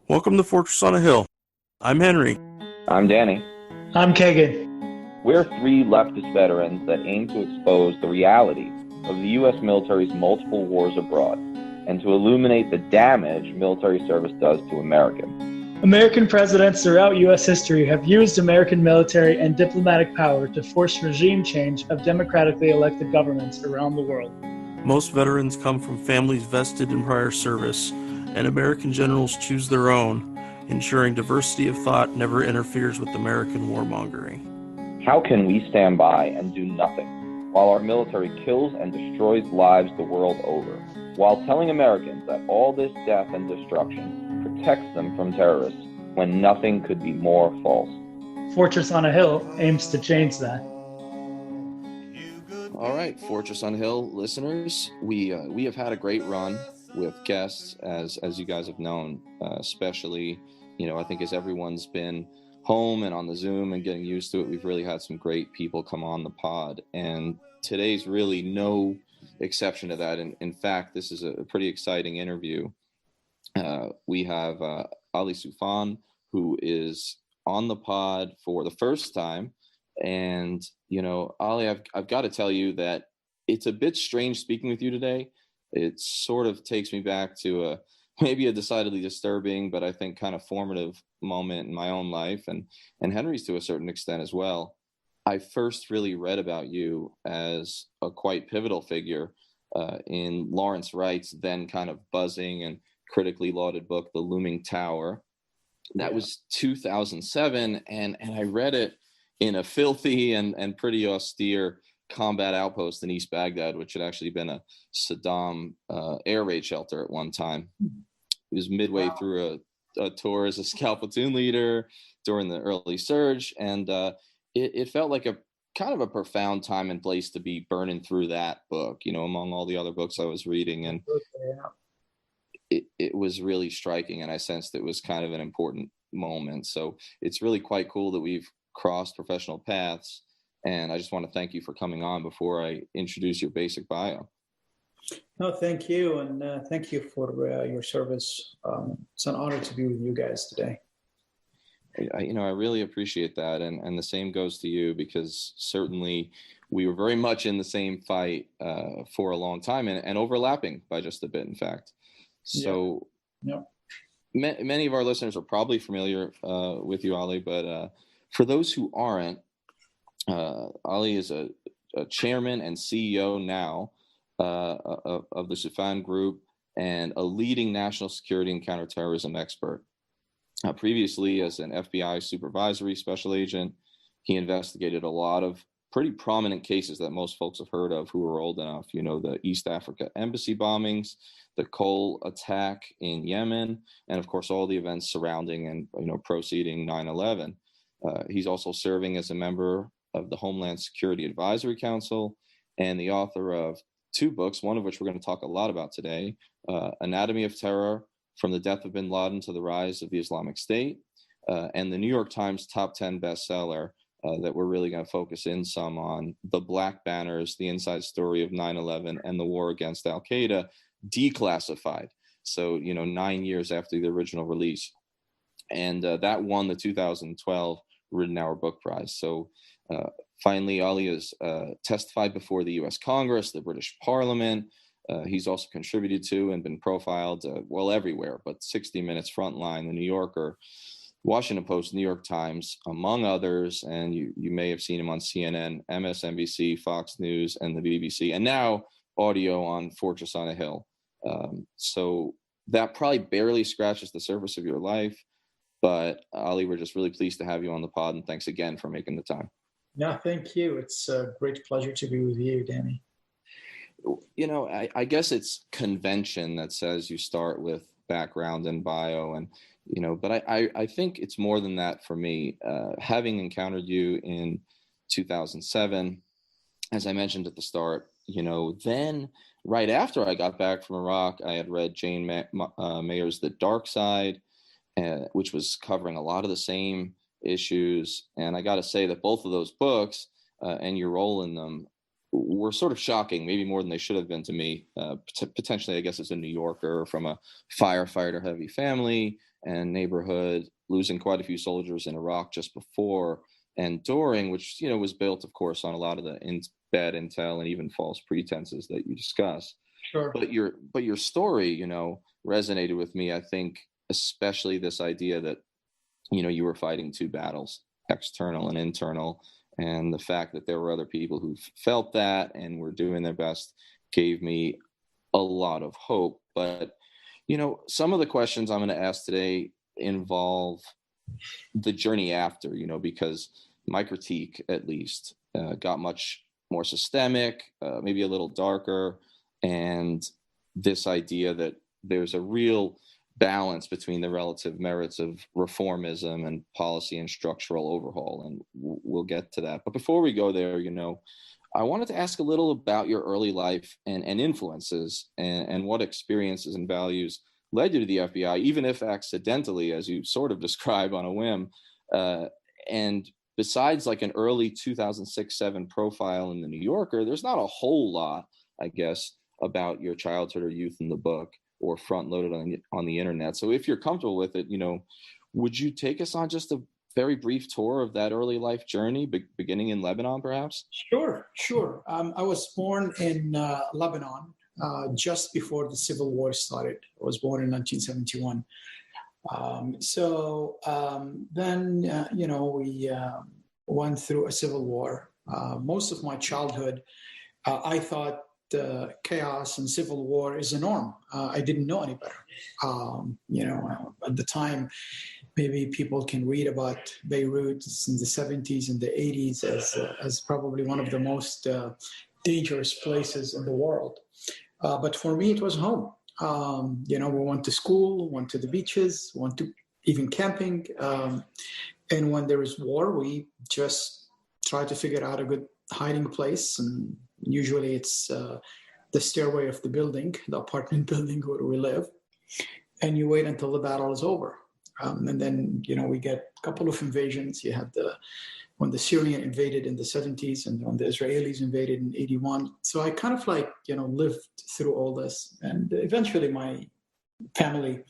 Welcome to Fortress on a Hill. I'm Henry. I'm Danny. I'm Kagan. We're three leftist veterans that aim to expose the reality of the U.S. military's multiple wars abroad and to illuminate the damage military service does to Americans. American presidents throughout U.S. history have used American military and diplomatic power to force regime change of democratically elected governments around the world. Most veterans come from families vested in prior service, and American generals choose their own, ensuring diversity of thought never interferes with American warmongering. How can we stand by and do nothing while our military kills and destroys lives the world over, while telling Americans that all this death and destruction protects them from terrorists when nothing could be more false? Fortress on a Hill aims to change that. All right, Fortress on a Hill listeners, we have had a great run with guests, as you guys have known, especially, I think as everyone's been home and on the Zoom and getting used to it, we've really had some great people come on the pod, and today's really no exception to that. And in fact, this is a pretty exciting interview. We have Ali Soufan, who is on the pod for the first time. And, Ali, I've got to tell you that it's a bit strange speaking with you today. It sort of takes me back to maybe a decidedly disturbing, but I think kind of formative moment in my own life, and Henry's to a certain extent as well. I first really read about you as a quite pivotal figure in Lawrence Wright's then kind of buzzing and critically lauded book, The Looming Tower. That was 2007, and I read it in a filthy and pretty austere combat outpost in East Baghdad, which had actually been a Saddam air raid shelter at one time. It was midway through a tour as a scout platoon leader during the early surge, and it felt like a kind of a profound time and place to be burning through that book, among all the other books I was reading, and it was really striking, and I sensed it was kind of an important moment. So it's really quite cool that we've crossed professional paths. And I just want to thank you for coming on before I introduce your basic bio. No, thank you. And thank you for your service. It's an honor to be with you guys today. I really appreciate that. And the same goes to you, because certainly we were very much in the same fight for a long time and overlapping by just a bit, in fact. So many of our listeners are probably familiar with you, Ali, but for those who aren't, Ali is a chairman and CEO now of the Soufan Group and a leading national security and counterterrorism expert. Previously, as an FBI supervisory special agent, he investigated a lot of pretty prominent cases that most folks have heard of who are old enough. The East Africa embassy bombings, the Cole attack in Yemen, and of course all the events surrounding and preceding 9/11. He's also serving as a member of the Homeland Security Advisory Council and the author of two books, one of which we're going to talk a lot about today, Anatomy of Terror, From the Death of Bin Laden to the Rise of the Islamic State, and the New York Times top 10 bestseller that we're really going to focus in some on, The Black Banners, the Inside Story of 9/11 and the War Against Al-Qaeda, Declassified. So, 9 years after the original release. And that won the 2012 Ridenour Book Prize. So finally, Ali has testified before the U.S. Congress, the British Parliament. He's also contributed to and been profiled, everywhere, but 60 Minutes, Frontline, The New Yorker, Washington Post, New York Times, among others. And you may have seen him on CNN, MSNBC, Fox News, and the BBC, and now audio on Fortress on a Hill. So that probably barely scratches the surface of your life. But Ali, we're just really pleased to have you on the pod, and thanks again for making the time. No, thank you. It's a great pleasure to be with you, Danny. I guess it's convention that says you start with background and bio, and but I think it's more than that for me. Having encountered you in 2007, as I mentioned at the start, then right after I got back from Iraq, I had read Jane Mayer's The Dark Side, which was covering a lot of the same issues. And I got to say that both of those books and your role in them were sort of shocking, maybe more than they should have been to me. Potentially, I guess, as a New Yorker from a firefighter-heavy family, and neighborhood, losing quite a few soldiers in Iraq just before and during, which, was built, of course, on a lot of the bad intel and even false pretenses that you discuss. Sure. But your story, resonated with me. I think especially this idea that, you were fighting two battles, external and internal, and the fact that there were other people who felt that and were doing their best gave me a lot of hope. But, some of the questions I'm going to ask today involve the journey after, because my critique, at least, got much more systemic, maybe a little darker, and this idea that there's a real balance between the relative merits of reformism and policy and structural overhaul, and we'll get to that. But before we go there, I wanted to ask a little about your early life and influences, and what experiences and values led you to the FBI, even if accidentally, as you sort of describe on a whim. And besides like an early 2006-07 profile in the New Yorker, there's not a whole lot, I guess, about your childhood or youth in the book or front loaded on the internet. So if you're comfortable with it, would you take us on just a very brief tour of that early life journey, beginning in Lebanon, perhaps? Sure. I was born in Lebanon just before the Civil War started. I was born in 1971. Then, we went through a civil war. Most of my childhood, I thought chaos and civil war is a norm. I didn't know any better. At the time, maybe people can read about Beirut in the 70s and the 80s as probably one of the most dangerous places in the world. But for me, it was home. We went to school, went to the beaches, went to even camping. And when there is war, we just try to figure out a good hiding place. And usually it's the stairway of the building, the apartment building where we live. And you wait until the battle is over. And then, we get a couple of invasions. You had when the Syrian invaded in the 70s and when the Israelis invaded in 81. So I kind of lived through all this. And eventually my family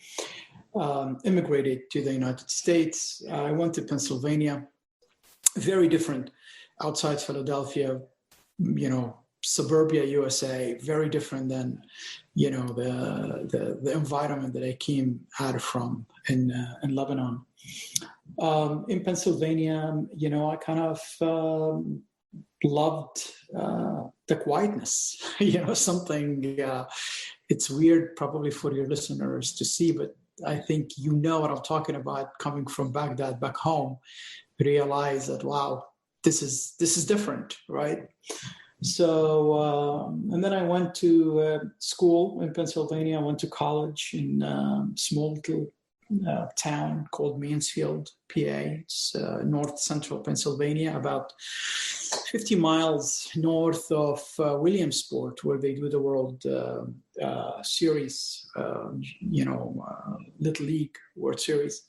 immigrated to the United States. I went to Pennsylvania, very different outside Philadelphia, suburbia USA, very different than, the environment that I came out from in Lebanon. In Pennsylvania, I kind of loved the quietness, something, it's weird probably for your listeners to see, but I think what I'm talking about, coming from Baghdad back home, realize that, wow, this is different, right? So, and then I went to school in Pennsylvania. I went to college in a small little town called Mansfield, PA. It's north central Pennsylvania, about 50 miles north of Williamsport, where they do the World Series, Little League World Series.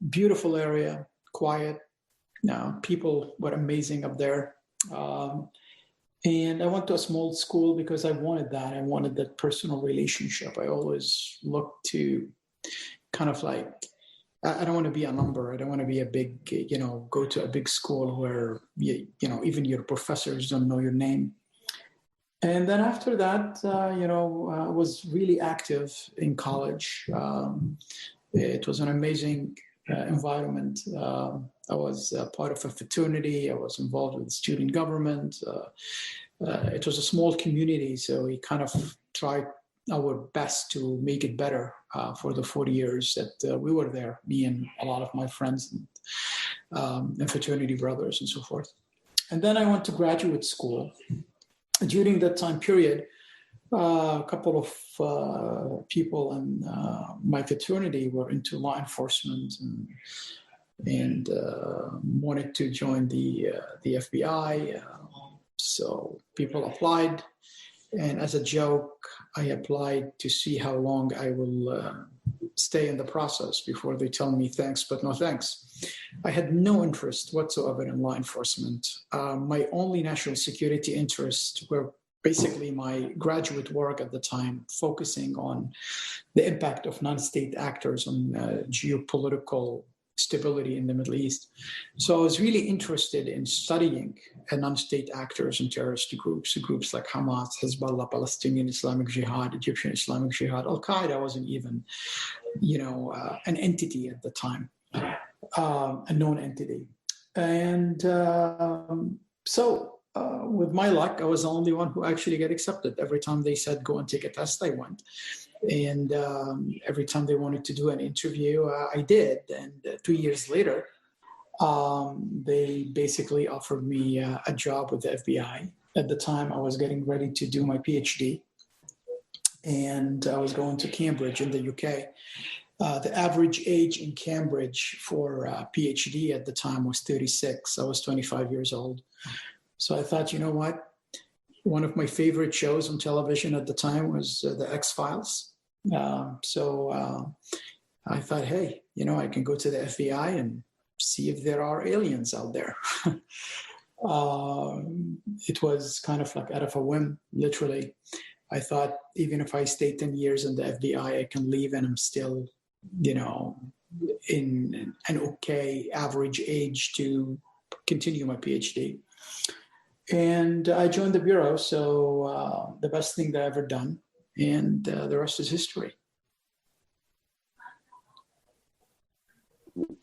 Beautiful area, quiet. People were amazing up there. And I went to a small school because I wanted that. I wanted that personal relationship. I always looked to kind of I don't want to be a number. I don't want to be a big, go to a big school where, even your professors don't know your name. And then after that, I was really active in college. It was an amazing environment. I was part of a fraternity. I was involved with student government. It was a small community, so we kind of tried our best to make it better for the 4 years that we were there, me and a lot of my friends and fraternity brothers and so forth. And then I went to graduate school. During that time period, a couple of people in my fraternity were into law enforcement and wanted to join the FBI. So people applied, and as a joke, I applied to see how long I will stay in the process before they tell me thanks, but no thanks. I had no interest whatsoever in law enforcement. My only national security interests were basically my graduate work at the time, focusing on the impact of non-state actors on geopolitical stability in the Middle East. So I was really interested in studying non-state actors and terrorist groups like Hamas, Hezbollah, Palestinian Islamic Jihad, Egyptian Islamic Jihad. Al-Qaeda wasn't even, an entity at the time, a known entity. And with my luck, I was the only one who actually got accepted. Every time they said, go and take a test, I went. And every time they wanted to do an interview, I did. And 2 years later, they basically offered me a job with the FBI. At the time, I was getting ready to do my PhD. And I was going to Cambridge in the UK. The average age in Cambridge for PhD at the time was 36. I was 25 years old. So I thought, you know what? One of my favorite shows on television at the time was the X-Files. So I thought, hey, I can go to the FBI and see if there are aliens out there. It was kind of like out of a whim, literally. I thought even if I stay 10 years in the FBI, I can leave and I'm still, in an okay average age to continue my PhD. And I joined the Bureau, so the best thing that I've ever done, and the rest is history.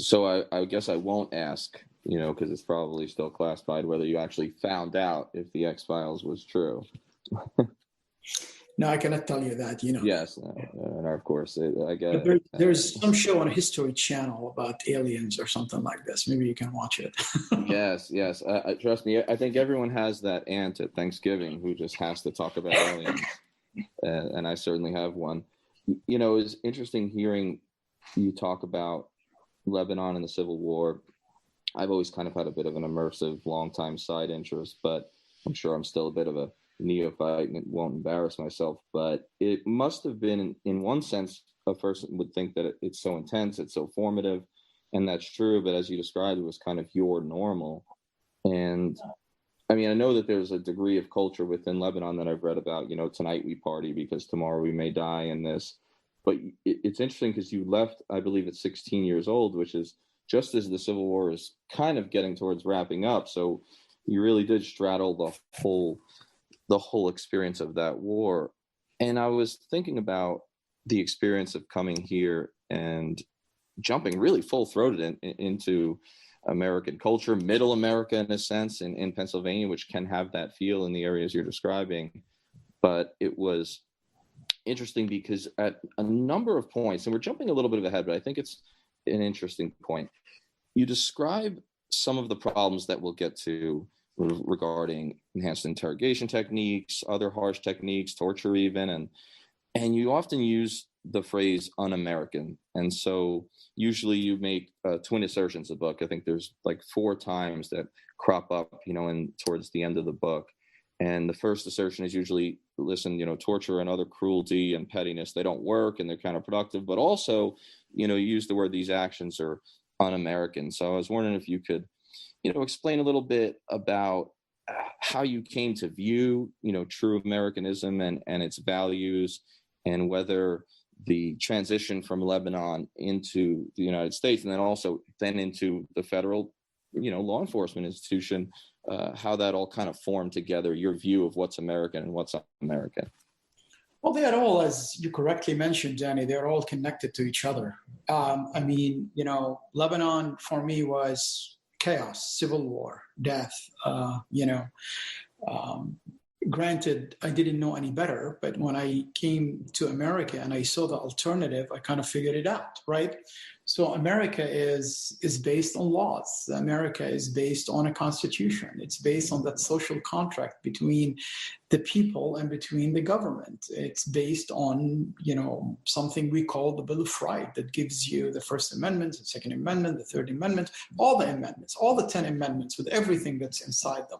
So I guess I won't ask, because it's probably still classified, whether you actually found out if the X-Files was true. No, I cannot tell you that, Yes, and of course, I guess. There's some show on a History Channel about aliens or something like this. Maybe you can watch it. Yes. Trust me, I think everyone has that aunt at Thanksgiving who just has to talk about aliens, and I certainly have one. It's interesting hearing you talk about Lebanon and the Civil War. I've always kind of had a bit of an immersive, long-time side interest, but I'm sure I'm still a bit of a neophyte and won't embarrass myself, but it must have been, in one sense, a person would think that it's so intense, it's so formative, and that's true, but as you described, it was kind of your normal. And I mean, I know that there's a degree of culture within Lebanon that I've read about, tonight we party because tomorrow we may die in this, but it's interesting because you left, I believe, at 16 years old, which is just as the Civil War is kind of getting towards wrapping up, so you really did straddle the whole experience of that war. And I was thinking about the experience of coming here and jumping really full-throated into American culture, middle America in a sense, in Pennsylvania, which can have that feel in the areas you're describing. But it was interesting because at a number of points, and we're jumping a little bit ahead, but I think it's an interesting point, you describe some of the problems that we'll get to regarding enhanced interrogation techniques, other harsh techniques, torture even, and you often use the phrase un-American. And so usually you make twin assertions of the book. I think there's like 4 times that crop up, in towards the end of the book. And the first assertion is usually, listen, torture and other cruelty and pettiness, they don't work and they're counterproductive, but also, you use the word these actions are un-American. So I was wondering if you could explain a little bit about how you came to view, true Americanism and its values, and whether the transition from Lebanon into the United States and then into the federal, law enforcement institution, how that all kind of formed together, your view of what's American and what's un-American. Well, they are all, as you correctly mentioned, Danny, they're all connected to each other. Lebanon for me was chaos, civil war, death, granted, I didn't know any better, but when I came to America and I saw the alternative, I kind of figured it out, right? So America is based on laws. America is based on a constitution. It's based on that social contract between the people and between the government. It's based on, something we call the Bill of Rights that gives you the First Amendment, the Second Amendment, the Third Amendment, all the amendments, all the 10 amendments with everything that's inside them.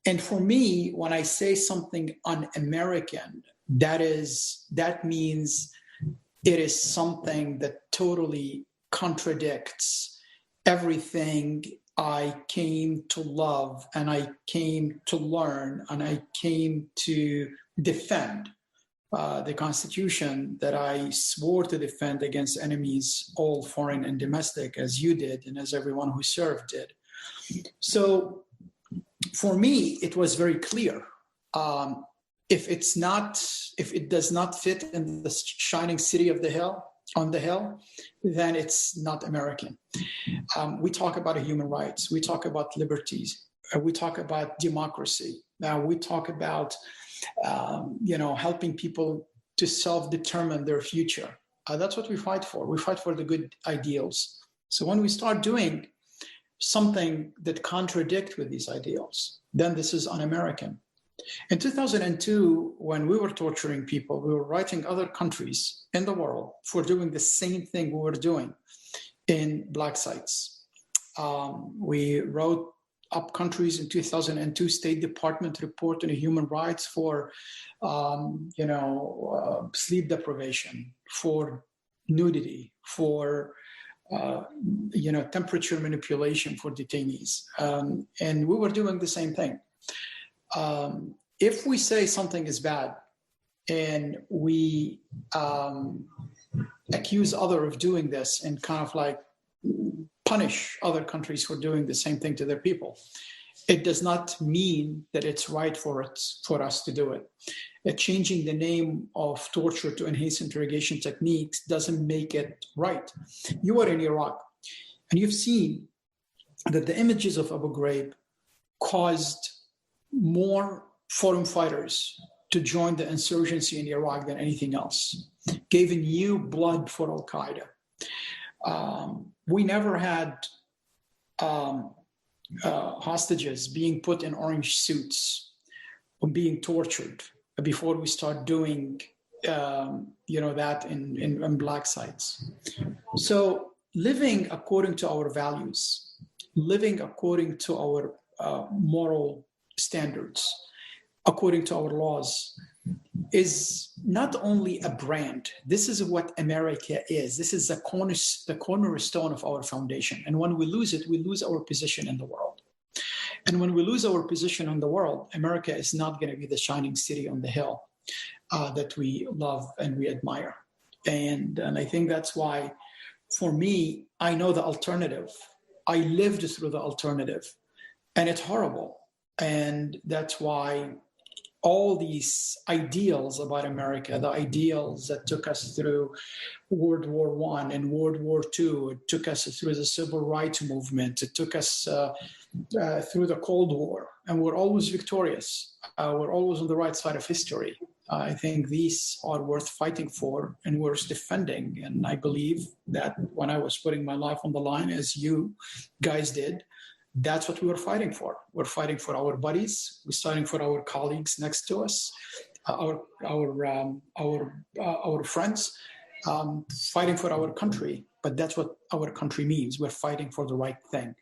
And for me, when I say something un-American, that means it is something that totally contradicts everything I came to love, and I came to learn, and I came to defend the Constitution that I swore to defend against enemies, all foreign and domestic, as you did, and as everyone who served did. So for me, it was very clear. If it does not fit in the shining city of the hill, on the hill, then it's not American. We talk about human rights. We talk about liberties. We talk about democracy. We talk about helping people to self-determine their future. That's what we fight for. We fight for the good ideals. So when we start doing something that contradicts with these ideals, then this is un-American. In 2002, when we were torturing people, we were writing other countries in the world for doing the same thing we were doing in black sites. We wrote up countries in 2002 State Department report on human rights for, sleep deprivation, for nudity, for temperature manipulation for detainees, and we were doing the same thing. If we say something is bad and we accuse others of doing this and kind of like punish other countries for doing the same thing to their people, it does not mean that it's right for us to do it. Changing the name of torture to enhanced interrogation techniques doesn't make it right. You are in Iraq, and you've seen that the images of Abu Ghraib caused more foreign fighters to join the insurgency in Iraq than anything else, gave new blood for Al-Qaeda. We never had hostages being put in orange suits or being tortured before we start doing that in black sites. So living according to our values, living according to our moral standards, according to our laws, is not only a brand. This is what America is. This is the cornerstone of our foundation. And when we lose it, we lose our position in the world. And when we lose our position in the world, America is not going to be the shining city on the hill that we love and we admire. And I think that's why, for me, I know the alternative. I lived through the alternative, and it's horrible. And that's why all these ideals about America, the ideals that took us through World War I and World War II, it took us through the Civil Rights Movement, it took us through the Cold War, and we're always victorious. We're always on the right side of history. I think these are worth fighting for and worth defending. And I believe that when I was putting my life on the line, as you guys did, that's what we were fighting for. We're fighting for our buddies. We're fighting for our colleagues next to us, our friends, fighting for our country. But that's what our country means. We're fighting for the right thing.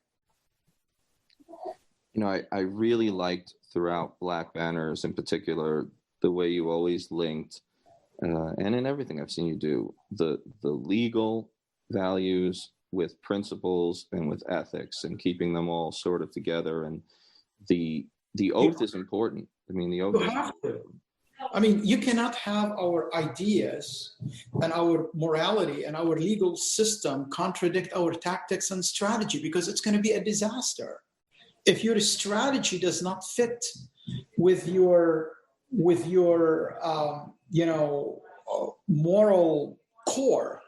I really liked throughout Black Banners in particular the way you always linked, and in everything I've seen you do, the legal values with principles and with ethics, and keeping them all sort of together. And the oath is important. I mean, the oath you have to. I mean, you cannot have our ideas and our morality and our legal system contradict our tactics and strategy, because it's going to be a disaster. If your strategy does not fit with your moral core,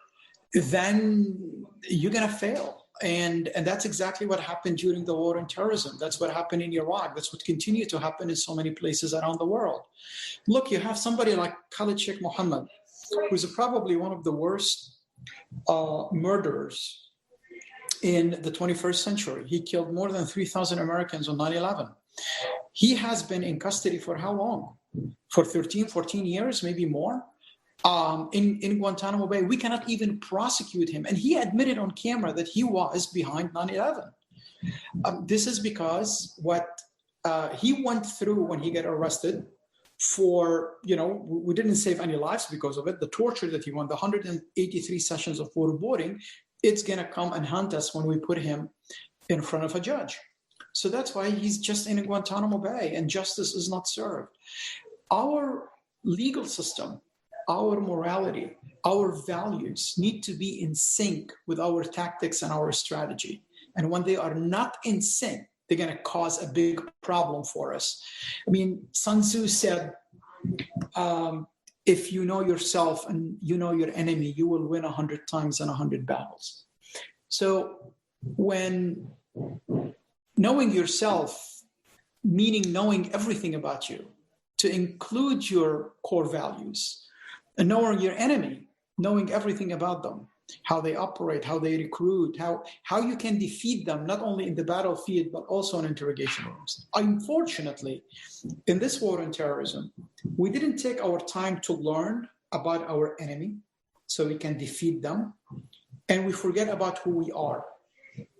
then you're going to fail. And that's exactly what happened during the war on terrorism. That's what happened in Iraq. That's what continued to happen in so many places around the world. Look, you have somebody like Khalid Sheikh Mohammed, who's probably one of the worst murderers in the 21st century. He killed more than 3,000 Americans on 9/11. He has been in custody for how long? For 13, 14 years, maybe more. In Guantanamo Bay, we cannot even prosecute him. And he admitted on camera that he was behind 9/11. This is because what he went through when he got arrested for, we didn't save any lives because of it. The torture that he went, the 183 sessions of waterboarding, it's going to come and hunt us when we put him in front of a judge. So that's why he's just in Guantanamo Bay and justice is not served. Our legal system, our morality, our values need to be in sync with our tactics and our strategy. And when they are not in sync, they're going to cause a big problem for us. I mean, Sun Tzu said, if you know yourself and you know your enemy, you will win 100 times in 100 battles. So when knowing yourself, meaning knowing everything about you, to include your core values, and knowing your enemy, knowing everything about them, how they operate, how they recruit, how you can defeat them, not only in the battlefield, but also in interrogation rooms. Unfortunately, in this war on terrorism, we didn't take our time to learn about our enemy so we can defeat them, and we forget about who we are.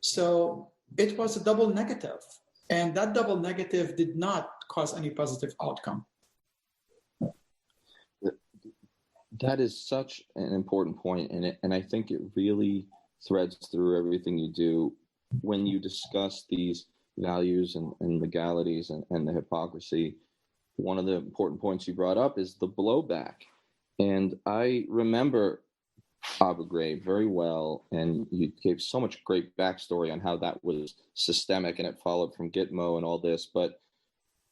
So it was a double negative, and that double negative did not cause any positive outcome. That is such an important point, and I think it really threads through everything you do when you discuss these values and legalities and the hypocrisy. One of the important points you brought up is the blowback. And I remember Abu Ghraib very well, and you gave so much great backstory on how that was systemic and it followed from Gitmo and all this. But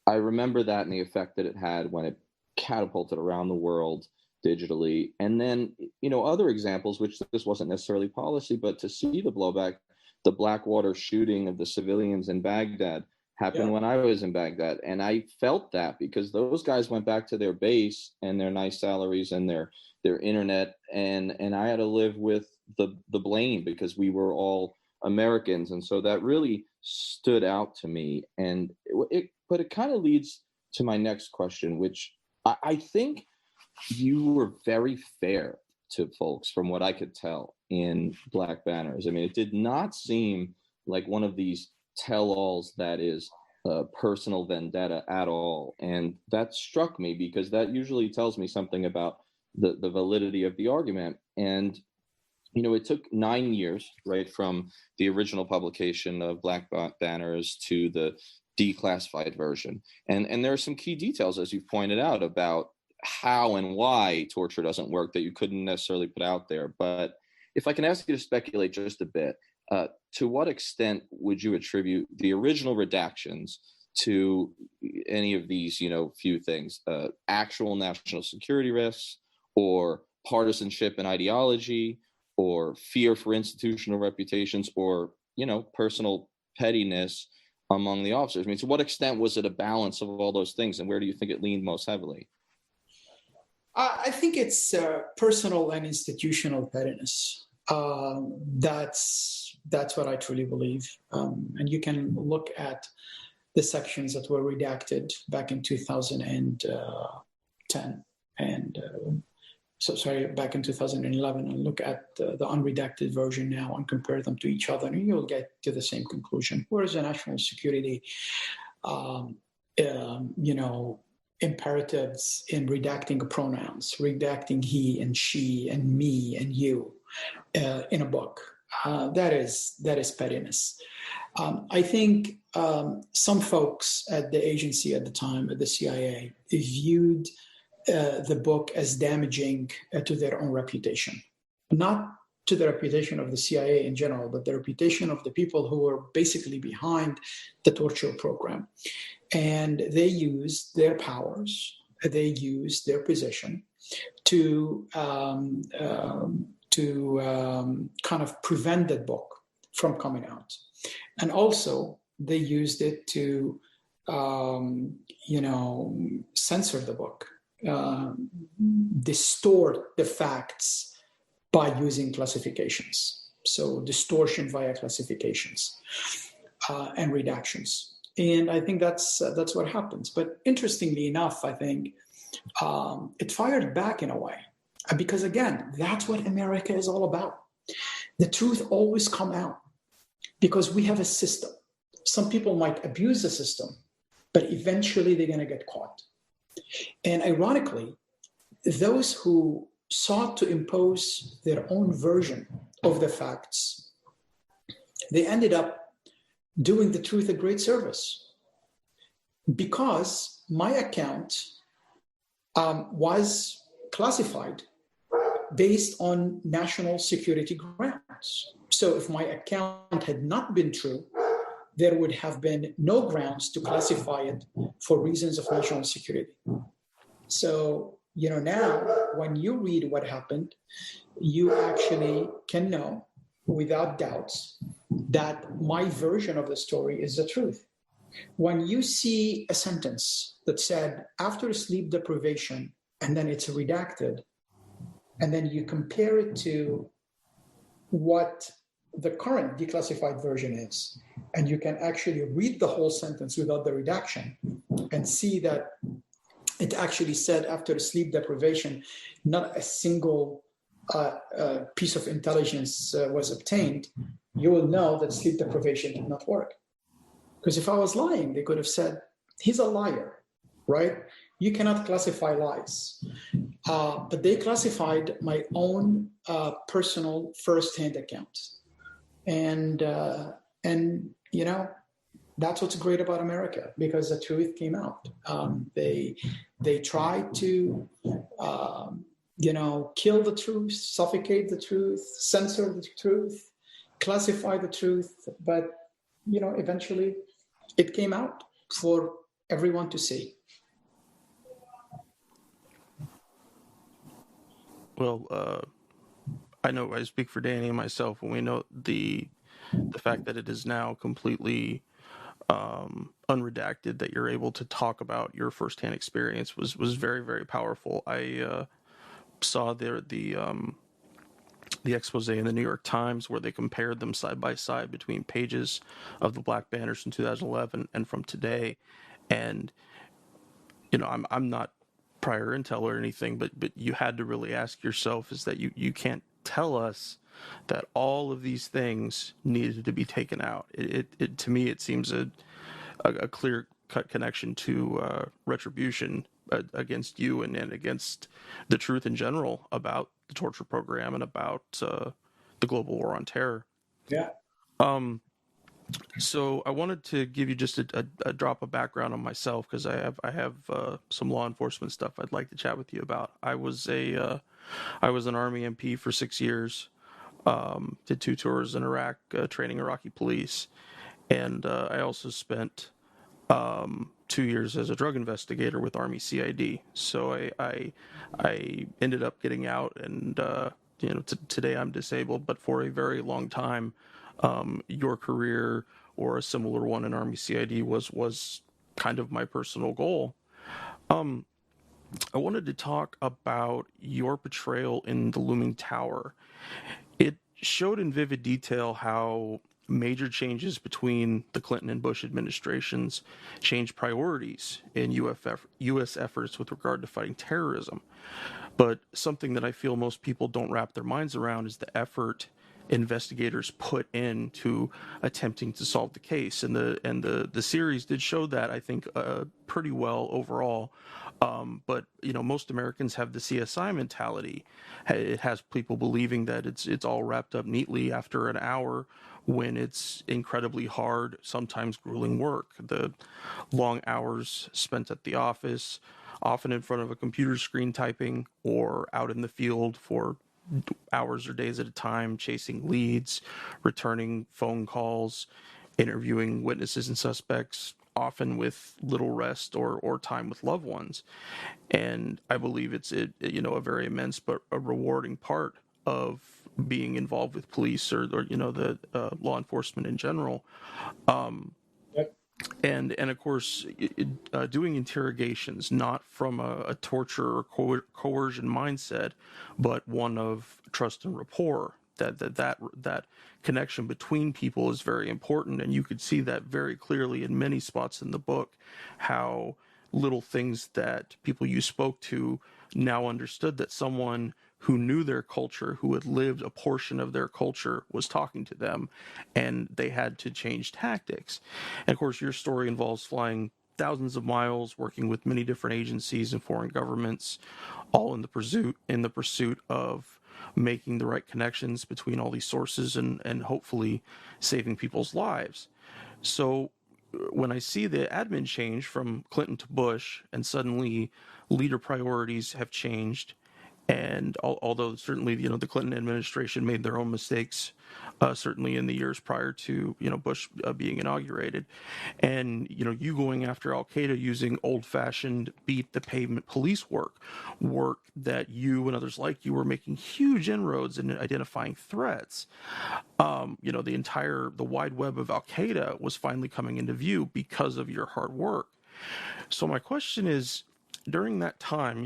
I remember that and the effect that it had when it catapulted around the world digitally. And then, other examples, which this wasn't necessarily policy, but to see the blowback, the Blackwater shooting of the civilians in Baghdad happened when I was in Baghdad. And I felt that because those guys went back to their base and their nice salaries and their internet. And I had to live with the blame because we were all Americans. And so that really stood out to me. And but it kind of leads to my next question, which I think you were very fair to folks from what I could tell in Black Banners. I mean, it did not seem like one of these tell-alls that is personal vendetta at all. And that struck me because that usually tells me something about the validity of the argument. And, it took 9 years, right, from the original publication of Black Banners to the declassified version. And there are some key details, as you've pointed out, about how and why torture doesn't work that you couldn't necessarily put out there. But if I can ask you to speculate just a bit, to what extent would you attribute the original redactions to any of these, few things, actual national security risks or partisanship and ideology or fear for institutional reputations or, personal pettiness among the officers? I mean, to what extent was it a balance of all those things, and where do you think it leaned most heavily? I think it's personal and institutional pettiness. That's what I truly believe. And you can look at the sections that were redacted back in 2010 back in 2011, and look at the unredacted version now and compare them to each other, and you'll get to the same conclusion. Whereas the national security, imperatives in redacting pronouns, redacting he and she and me and you in a book. That is pettiness. I think some folks at the agency at the time, at the CIA, viewed the book as damaging to their own reputation. Not to the reputation of the CIA in general, but the reputation of the people who were basically behind the torture program. And they used their powers, they used their position to kind of prevent that book from coming out. And also they used it to, censor the book, distort the facts by using classifications. So distortion via classifications and redactions. And I think that's what happens. But interestingly enough, I think it fired back in a way. Because again, that's what America is all about. The truth always come out because we have a system. Some people might abuse the system, but eventually they're going to get caught. And ironically, those who sought to impose their own version of the facts, they ended up doing the truth a great service, because my account was classified based on national security grounds. So if my account had not been true, there would have been no grounds to classify it for reasons of national security. So, now when you read what happened, you actually can know without doubts that my version of the story is the truth. When you see a sentence that said after sleep deprivation, and then it's redacted, and then you compare it to what the current declassified version is, and you can actually read the whole sentence without the redaction and see that it actually said after sleep deprivation, not a single piece of intelligence was obtained, you will know that sleep deprivation did not work. Because if I was lying, they could have said, he's a liar, right? You cannot classify lies. But they classified my own personal firsthand account. And that's what's great about America, because the truth came out. They tried to, kill the truth, suffocate the truth, censor the truth, classify the truth. But, eventually it came out for everyone to see. Well, I know I speak for Danny and myself when we know the fact that it is now completely unredacted, that you're able to talk about your firsthand experience was very, very powerful. I saw the expose in the New York Times where they compared them side by side between pages of the Black Banners in 2011 and from today, and I'm not prior intel or anything, but you had to really ask yourself, is that you can't tell us that all of these things needed to be taken out. It to me, it seems a clear cut connection to retribution against you and against the truth in general about the torture program and about the global war on terror. Yeah. So I wanted to give you just a drop of background on myself, because I have some law enforcement stuff I'd like to chat with you about. I was an Army MP for 6 years. Did 2 tours in Iraq, training Iraqi police, and I also spent 2 years as a drug investigator with Army CID. So I ended up getting out, and today I'm disabled. But for a very long time, your career or a similar one in Army CID was kind of my personal goal. I wanted to talk about your portrayal in The Looming Tower. It showed in vivid detail how major changes between the Clinton and Bush administrations changed priorities in U.S. efforts with regard to fighting terrorism. But something that I feel most people don't wrap their minds around is the effort investigators put into attempting to solve the case, and the series did show that, I think, pretty well overall. But most Americans have the CSI mentality. It has people believing that it's all wrapped up neatly after an hour, when it's incredibly hard, sometimes grueling work. The long hours spent at the office, often in front of a computer screen typing, or out in the field for hours or days at a time, chasing leads, returning phone calls, interviewing witnesses and suspects, often with little rest or time with loved ones. And I believe it's a very immense but a rewarding part of being involved with police or the law enforcement in general. Yep. And of course, doing interrogations not from a torture or coercion mindset, but one of trust and rapport. That connection between people is very important, and you could see that very clearly in many spots in the book, how little things that people you spoke to now understood that someone who knew their culture, who had lived a portion of their culture, was talking to them, and they had to change tactics. And of course, your story involves flying thousands of miles, working with many different agencies and foreign governments, all in the pursuit of making the right connections between all these sources and hopefully saving people's lives. So when I see the admin change from Clinton to Bush, and suddenly leader priorities have changed, and although certainly the Clinton administration made their own mistakes, certainly in the years prior to Bush being inaugurated, and you going after Al Qaeda using old-fashioned beat the pavement police work that you and others like you were making huge inroads in identifying threats. The wide web of Al Qaeda was finally coming into view because of your hard work. So my question is, during that time,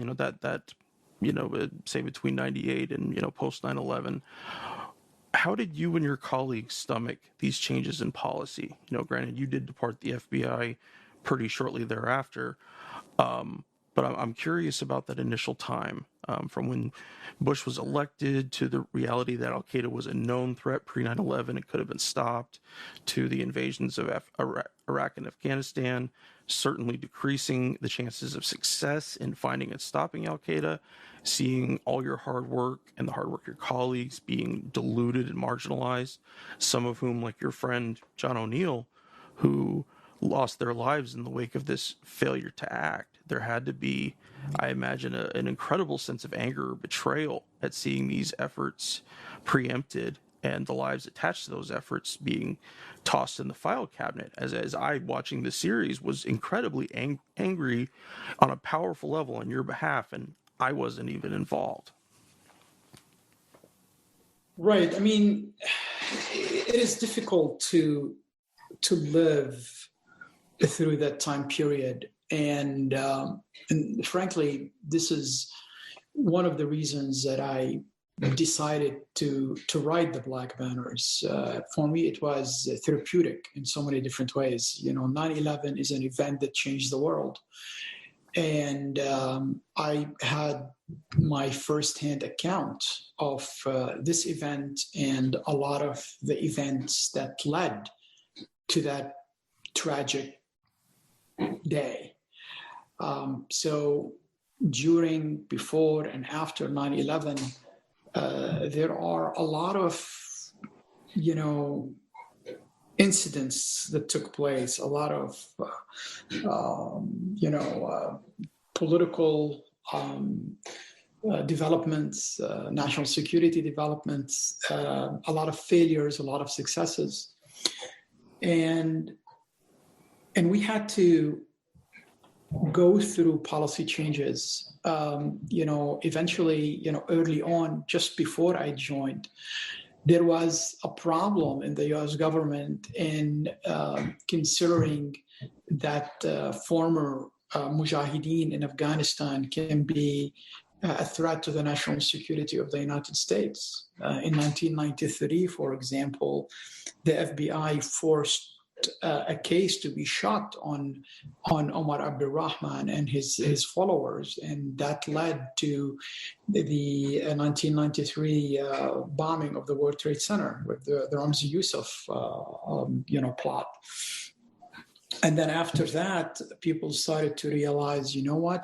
say between 98 and post 9/11, how did you and your colleagues stomach these changes in policy? Granted, you did depart the FBI pretty shortly thereafter, but I'm curious about that initial time, from when Bush was elected to the reality that Al Qaeda was a known threat pre 9/11, it could have been stopped, to the invasions of Iraq and Afghanistan, certainly decreasing the chances of success in finding and stopping Al Qaeda, seeing all your hard work and the hard work of your colleagues being diluted and marginalized, some of whom, like your friend John O'Neill, who lost their lives in the wake of this failure to act. There had to be, I imagine, an incredible sense of anger or betrayal at seeing these efforts preempted and the lives attached to those efforts being tossed in the file cabinet. As I, watching the series, was incredibly angry on a powerful level on your behalf, and I wasn't even involved. Right. I mean, it is difficult to live through that time period, and frankly, this is one of the reasons that I decided to write the Black Banners. For me, it was therapeutic in so many different ways. 9/11 is an event that changed the world, and I had my firsthand account of this event and a lot of the events that led to that tragic day. So during, before, and after 9/11, there are a lot of, incidents that took place, a lot of, political developments, national security developments, a lot of failures, a lot of successes. And we had to go through policy changes. Eventually, early on, just before I joined, there was a problem in the U.S. government in considering that former mujahideen in Afghanistan can be a threat to the national security of the United States. In 1993, for example, the FBI forced a case to be shot on Omar Abdurrahman and his followers, and that led to the 1993 bombing of the World Trade Center with the Ramzi Youssef plot. And then after that, people started to realize,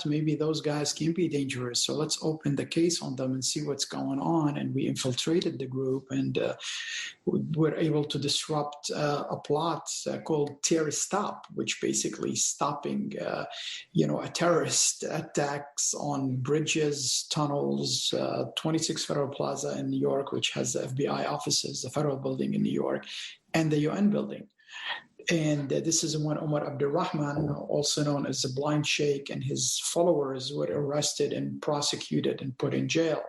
maybe those guys can be dangerous. So let's open the case on them and see what's going on. And we infiltrated the group, and were able to disrupt a plot called Terrorist Stop, which basically stopping, a terrorist attacks on bridges, tunnels, 26 Federal Plaza in New York, which has the FBI offices, the Federal Building in New York, and the UN building. And this is when Omar Abdurrahman, also known as the Blind Sheikh, and his followers were arrested and prosecuted and put in jail.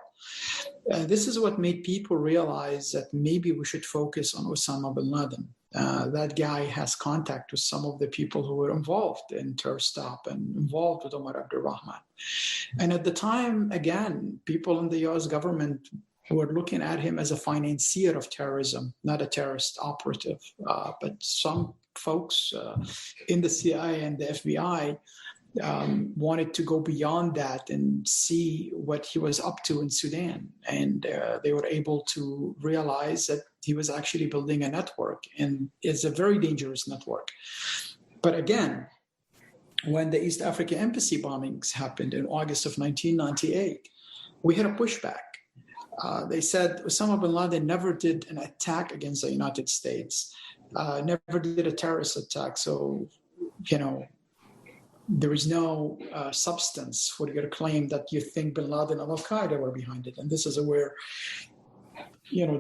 This is what made people realize that maybe we should focus on Osama bin Laden. That guy has contact with some of the people who were involved in Terrorist Stop and involved with Omar Abdurrahman. And at the time, again, people in the U.S. government were looking at him as a financier of terrorism, not a terrorist operative. But some folks in the CIA and the FBI wanted to go beyond that and see what he was up to in Sudan. And they were able to realize that he was actually building a network, and it's a very dangerous network. But again, when the East Africa Embassy bombings happened in August of 1998, we had a pushback. They said Osama bin Laden never did an attack against the United States. never did a terrorist attack. So, there is no substance for your claim that you think bin Laden and Al-Qaeda were behind it. And this is where,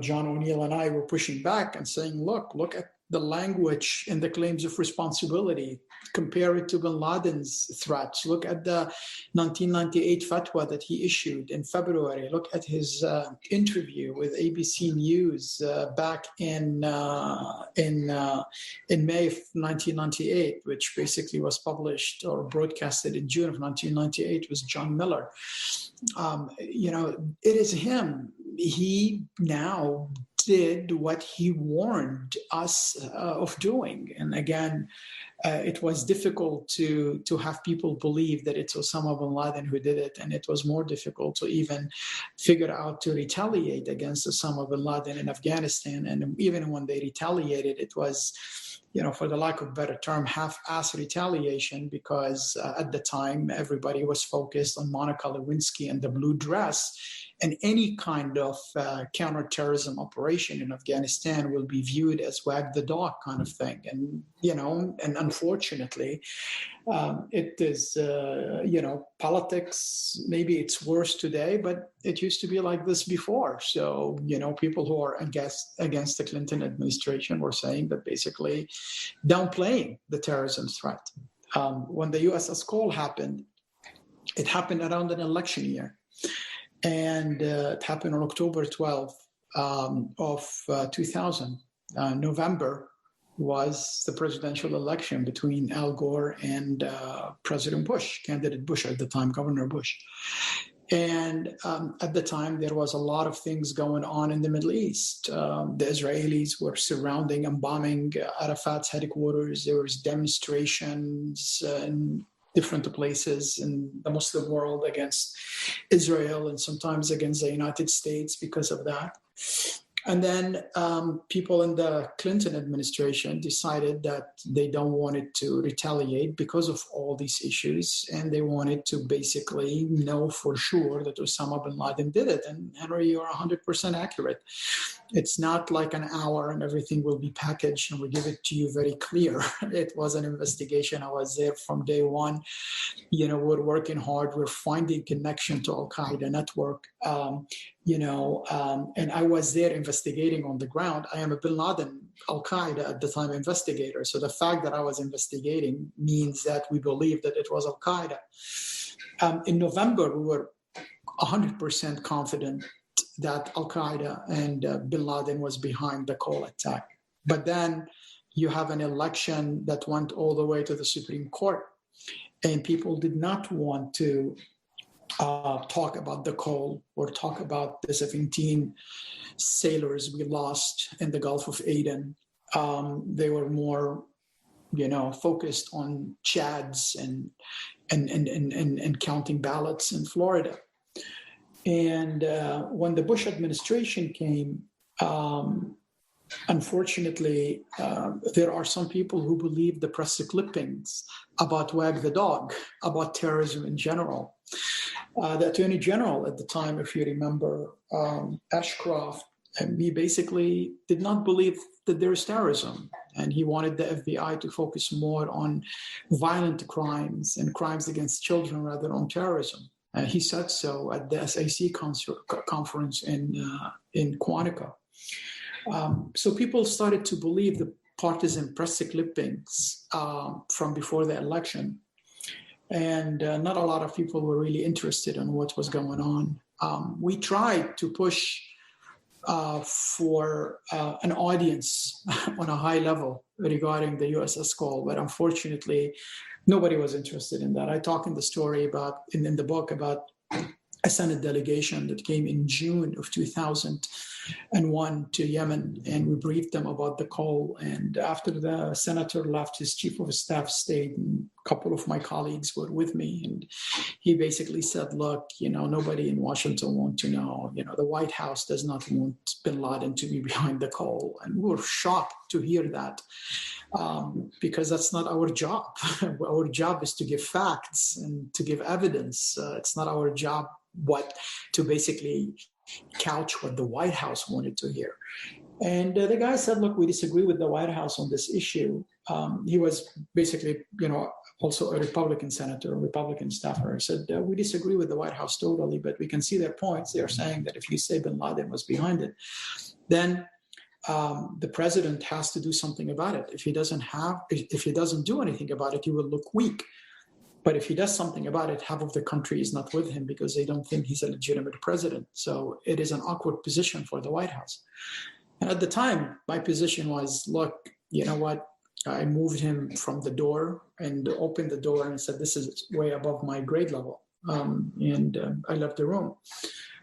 John O'Neill and I were pushing back and saying, look at the language and the claims of responsibility. Compare it to bin Laden's threats. Look at the 1998 fatwa that he issued in February. Look at his interview with ABC News back in May of 1998, which basically was published or broadcasted in June of 1998 with John Miller. It is him. He now did what he warned us of doing. And again, it was difficult to have people believe that it's Osama bin Laden who did it. And it was more difficult to even figure out to retaliate against Osama bin Laden in Afghanistan. And even when they retaliated, it was, for the lack of a better term, half-ass retaliation, because at the time, everybody was focused on Monica Lewinsky and the blue dress. And any kind of counterterrorism operation in Afghanistan will be viewed as wag the dog kind of thing. And, and unfortunately, it is, politics, maybe it's worse today, but it used to be like this before. So, people who are against the Clinton administration were saying that basically downplaying the terrorism threat. When the USS Cole happened, it happened around an election year. And it happened on October 12th of 2000. November was the presidential election between Al Gore and President Bush, candidate Bush at the time, Governor Bush. And at the time, there was a lot of things going on in the Middle East. The Israelis were surrounding and bombing Arafat's headquarters. There was demonstrations in different places in the Muslim world against Israel and sometimes against the United States because of that. And then people in the Clinton administration decided that they don't want it to retaliate because of all these issues. And they wanted to basically know for sure that Osama bin Laden did it. And Henry, you're 100% accurate. It's not like an hour and everything will be packaged and we give it to you very clear. It was an investigation. I was there from day one. We're working hard. We're finding connection to Al-Qaeda network. And I was there investigating on the ground. I am a bin Laden, Al-Qaeda at the time investigator. So the fact that I was investigating means that we believe that it was Al-Qaeda. In November, we were 100% confident that Al-Qaeda and bin Laden was behind the Cole attack. But then you have an election that went all the way to the Supreme Court, and people did not want to talk about the Cole or talk about the 17 sailors we lost in the Gulf of Aden. They were more, focused on Chads and counting ballots in Florida. And when the Bush administration came, unfortunately, there are some people who believe the press clippings about wag the dog, about terrorism in general. The Attorney General at the time, if you remember, Ashcroft, he basically did not believe that there is terrorism. And he wanted the FBI to focus more on violent crimes and crimes against children rather than on terrorism. He said so at the SAC conference in Quantico. So people started to believe the partisan press clippings from before the election. And not a lot of people were really interested in what was going on. We tried to push for an audience on a high level regarding the USS Cole, but unfortunately, nobody was interested in that. I talk in the story about, in the book, about a Senate delegation that came in June of 2001 to Yemen, and we briefed them about the Cole. And after the senator left, his chief of staff stayed, and a couple of my colleagues were with me. And he basically said, look, nobody in Washington wants to know, the White House does not want bin Laden to be behind the Cole. And we were shocked to hear that. Because that's not our job. Our job is to give facts and to give evidence. It's not our job to basically couch what the White House wanted to hear. And the guy said, look, we disagree with the White House on this issue. He was basically, also a Republican senator, a Republican staffer. Said, we disagree with the White House totally, but we can see their points. They're saying that if you say bin Laden was behind it, then the president has to do something about it. If he doesn't do anything about it, he will look weak. But if he does something about it, half of the country is not with him because they don't think he's a legitimate president. So it is an awkward position for the White House. And at the time, my position was, look, you know what? I moved him from the door and opened the door and said, this is way above my grade level. And I left the room.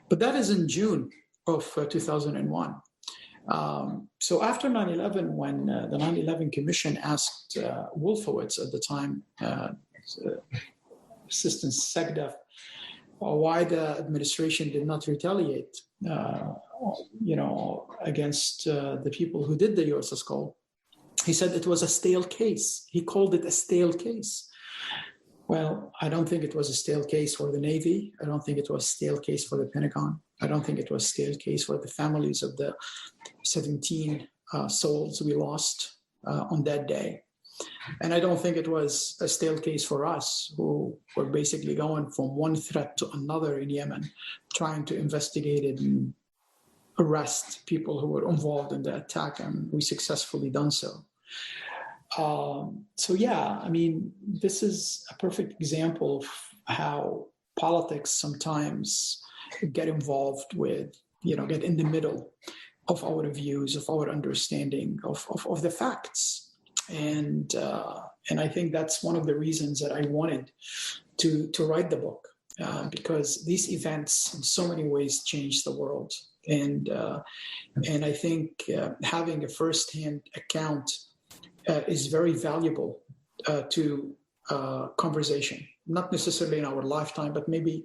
But that is in June of 2001. So after 9/11, when the 9/11 Commission asked Wolfowitz at the time, Assistant SecDef, why the administration did not retaliate, against the people who did the USS Cole, he said it was a stale case. He called it a stale case. Well, I don't think it was a stale case for the Navy. I don't think it was a stale case for the Pentagon. I don't think it was a stale case for the families of the 17 souls we lost on that day. And I don't think it was a stale case for us, who were basically going from one threat to another in Yemen, trying to investigate it and arrest people who were involved in the attack, and we successfully done so. This is a perfect example of how politics sometimes get involved with, get in the middle of our views, of our understanding of the facts. And I think that's one of the reasons that I wanted to write the book, because these events in so many ways changed the world. And I think having a firsthand account is very valuable to conversation, not necessarily in our lifetime, but maybe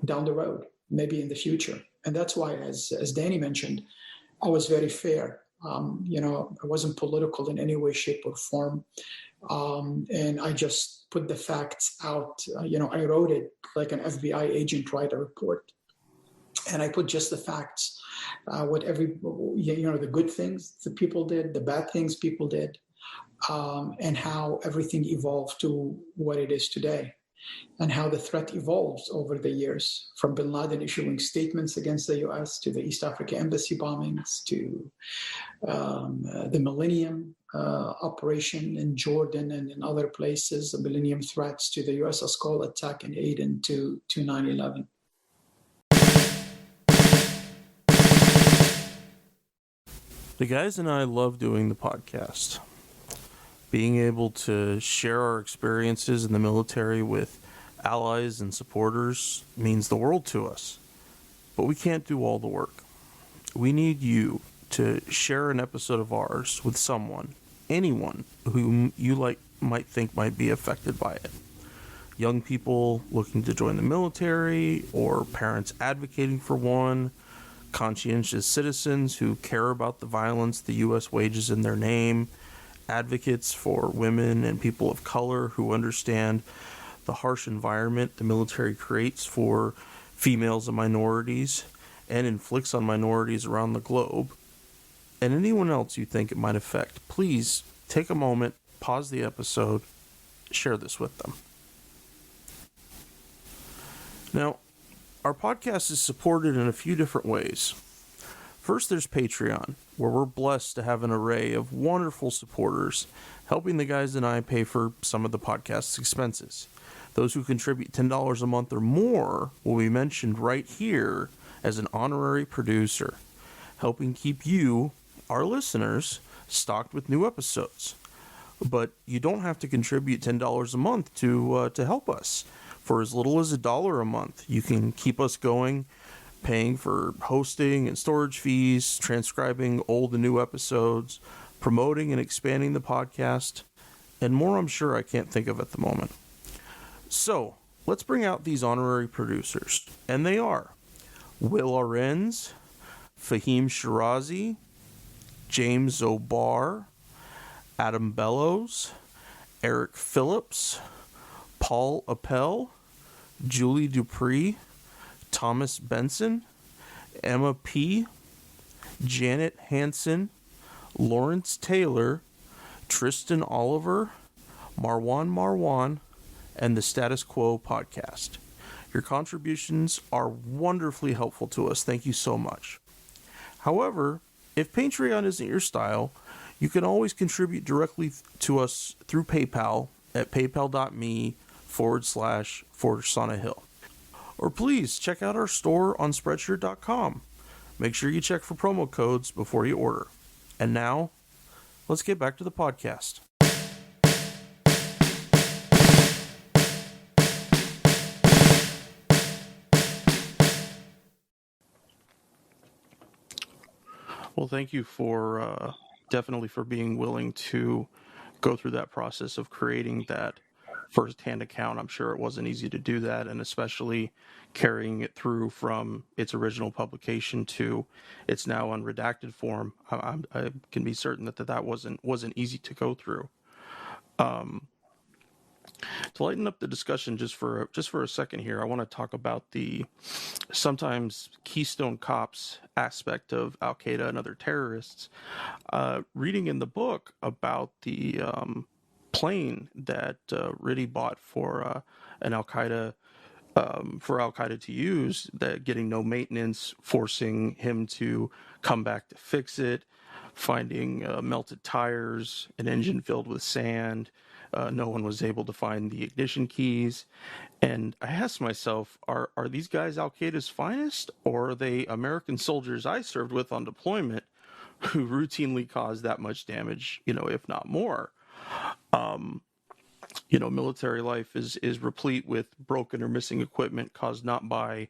down the road, maybe in the future. And that's why, as Danny mentioned, I was very fair. I wasn't political in any way, shape, or form. And I just put the facts out. I wrote it like an FBI agent write a report. And I put just the facts, the good things the people did, the bad things people did, and how everything evolved to what it is today, and how the threat evolves over the years, from bin Laden issuing statements against the U.S. to the East Africa embassy bombings to the Millennium operation in Jordan and in other places, the Millennium threats to the USS Cole attack in Aden to 9/11. The guys and I love doing the podcast. Being able to share our experiences in the military with allies and supporters means the world to us. But we can't do all the work. We need you to share an episode of ours with someone, anyone whom you might think might be affected by it. Young people looking to join the military, or parents advocating for one, conscientious citizens who care about the violence the U.S. wages in their name, advocates for women and people of color who understand the harsh environment the military creates for females and minorities and inflicts on minorities around the globe, and anyone else you think it might affect. Please take a moment, pause the episode, share this with them. Now, our podcast is supported in a few different ways. First, there's Patreon, where we're blessed to have an array of wonderful supporters helping the guys and I pay for some of the podcast's expenses. Those who contribute $10 a month or more will be mentioned right here as an honorary producer, helping keep you, our listeners, stocked with new episodes. But you don't have to contribute $10 a month to help us. For as little as $1 a month, you can keep us going, paying for hosting and storage fees, transcribing old and new episodes, promoting and expanding the podcast, and more I'm sure I can't think of at the moment. So, let's bring out these honorary producers. And they are Will Arenz, Fahim Shirazi, James O'Barr, Adam Bellows, Eric Phillips, Paul Appel, Julie Dupree, Thomas Benson, Emma P., Janet Hansen, Lawrence Taylor, Tristan Oliver, Marwan, and the Status Quo podcast. Your contributions are wonderfully helpful to us. Thank you so much. However, if Patreon isn't your style, you can always contribute directly to us through PayPal at paypal.me/ForSanaHill. Or please check out our store on Spreadshirt.com. Make sure you check for promo codes before you order. And now, let's get back to the podcast. Well, thank you for definitely for being willing to go through that process of creating that first-hand account. I'm sure it wasn't easy to do that, and especially carrying it through from its original publication to its now unredacted form. I can be certain that wasn't easy to go through. To lighten up the discussion just for a second here, I want to talk about the sometimes Keystone Cops aspect of Al Qaeda and other terrorists. Reading in the book about the plane that Riddy bought for Al Qaeda to use, that getting no maintenance, forcing him to come back to fix it, finding melted tires, an engine filled with sand. No one was able to find the ignition keys. And I asked myself, are these guys Al Qaeda's finest, or are they American soldiers I served with on deployment who routinely cause that much damage, if not more? Military life is replete with broken or missing equipment caused not by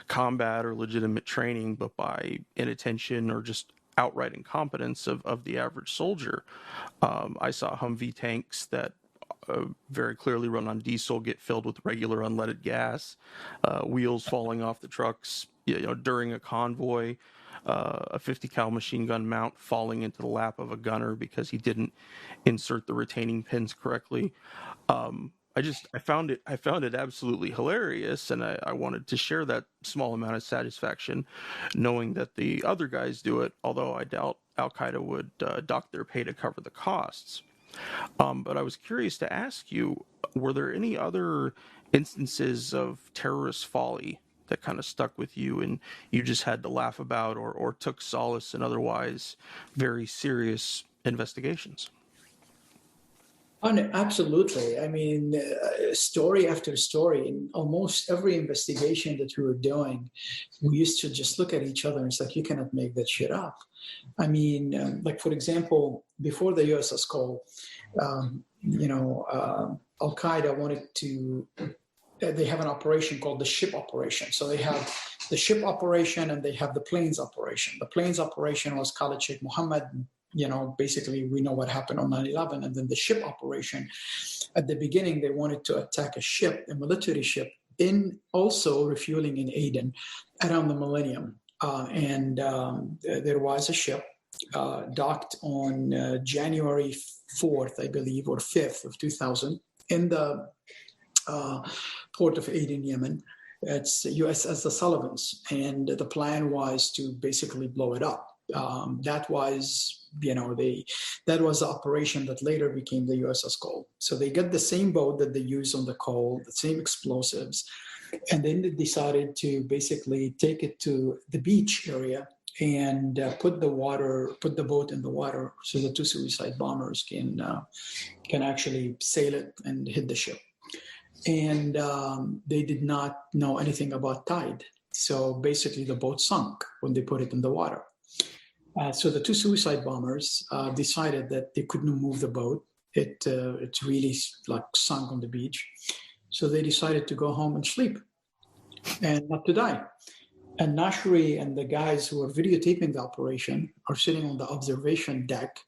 combat or legitimate training, but by inattention or just outright incompetence of the average soldier. I saw Humvee tanks that very clearly run on diesel get filled with regular unleaded gas, wheels falling off the trucks, during a convoy, a 50 cal machine gun mount falling into the lap of a gunner because he didn't insert the retaining pins correctly. I found it absolutely hilarious, and I wanted to share that small amount of satisfaction knowing that the other guys do it, although I doubt Al Qaeda would dock their pay to cover the costs. But I was curious to ask you, were there any other instances of terrorist folly that kind of stuck with you and you just had to laugh about or took solace in otherwise very serious investigations? Oh, no, absolutely. I mean, story after story, in almost every investigation that we were doing, we used to just look at each other and it's like, you cannot make that shit up. I mean, like, for example, before the USS Cole, Al-Qaeda wanted to, they have an operation called the ship operation. So they have the ship operation and they have the planes operation. The planes operation was Khalid Sheikh Mohammed. Basically, we know what happened on 9/11. And then the ship operation, at the beginning, they wanted to attack a ship, a military ship, in also refueling in Aden around the millennium. There was a ship docked on January 4th, I believe, or 5th of 2000 in the port of Aden, Yemen. It's USS the Sullivans. And the plan was to basically blow it up. That was the operation that later became the USS Cole. So they got the same boat that they used on the Cole, the same explosives, and then they decided to basically take it to the beach area and put the boat in the water so the two suicide bombers can actually sail it and hit the ship. And they did not know anything about tide. So basically the boat sunk when they put it in the water. So the two suicide bombers decided that they couldn't move the boat. It really sunk on the beach. So they decided to go home and sleep and not to die. And Nashri and the guys who are videotaping the operation are sitting on the observation deck,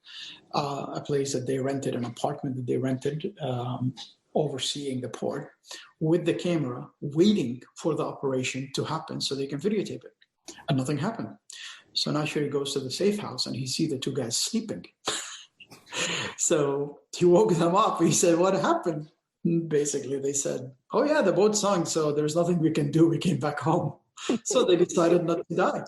a place that they rented, an apartment that they rented, overseeing the port, with the camera, waiting for the operation to happen so they can videotape it. And nothing happened. So Nashri goes to the safe house and he sees the two guys sleeping. So he woke them up. He said, "What happened?" And basically, they said, "Oh yeah, the boat sunk, so there's nothing we can do. We came back home." So they decided not to die.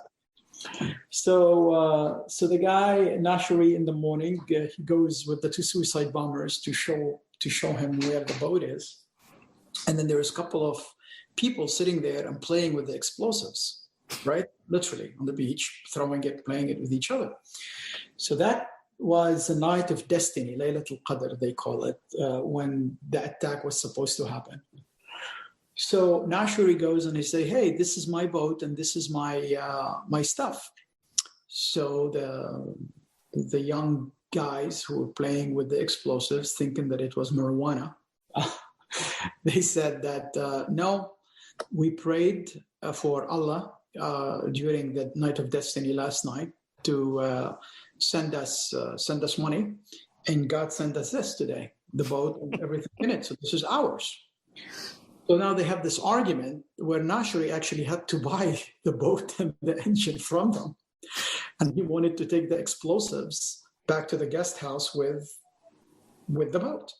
So the guy Nashri in the morning, he goes with the two suicide bombers to show him where the boat is, and then there's a couple of people sitting there and playing with the explosives, right? Literally on the beach, throwing it, playing it with each other. So that was the night of destiny, Laylatul Qadr, they call it, when the attack was supposed to happen. So Nashri goes and he say, hey, this is my boat and this is my stuff. So the young guys who were playing with the explosives, thinking that it was marijuana, they said that, no, we prayed for Allah during the night of destiny last night to send us money, and God sent us this today, the boat and everything in it. So this is ours. So now they have this argument where Nashri actually had to buy the boat and the engine from them, and he wanted to take the explosives back to the guest house with the boat.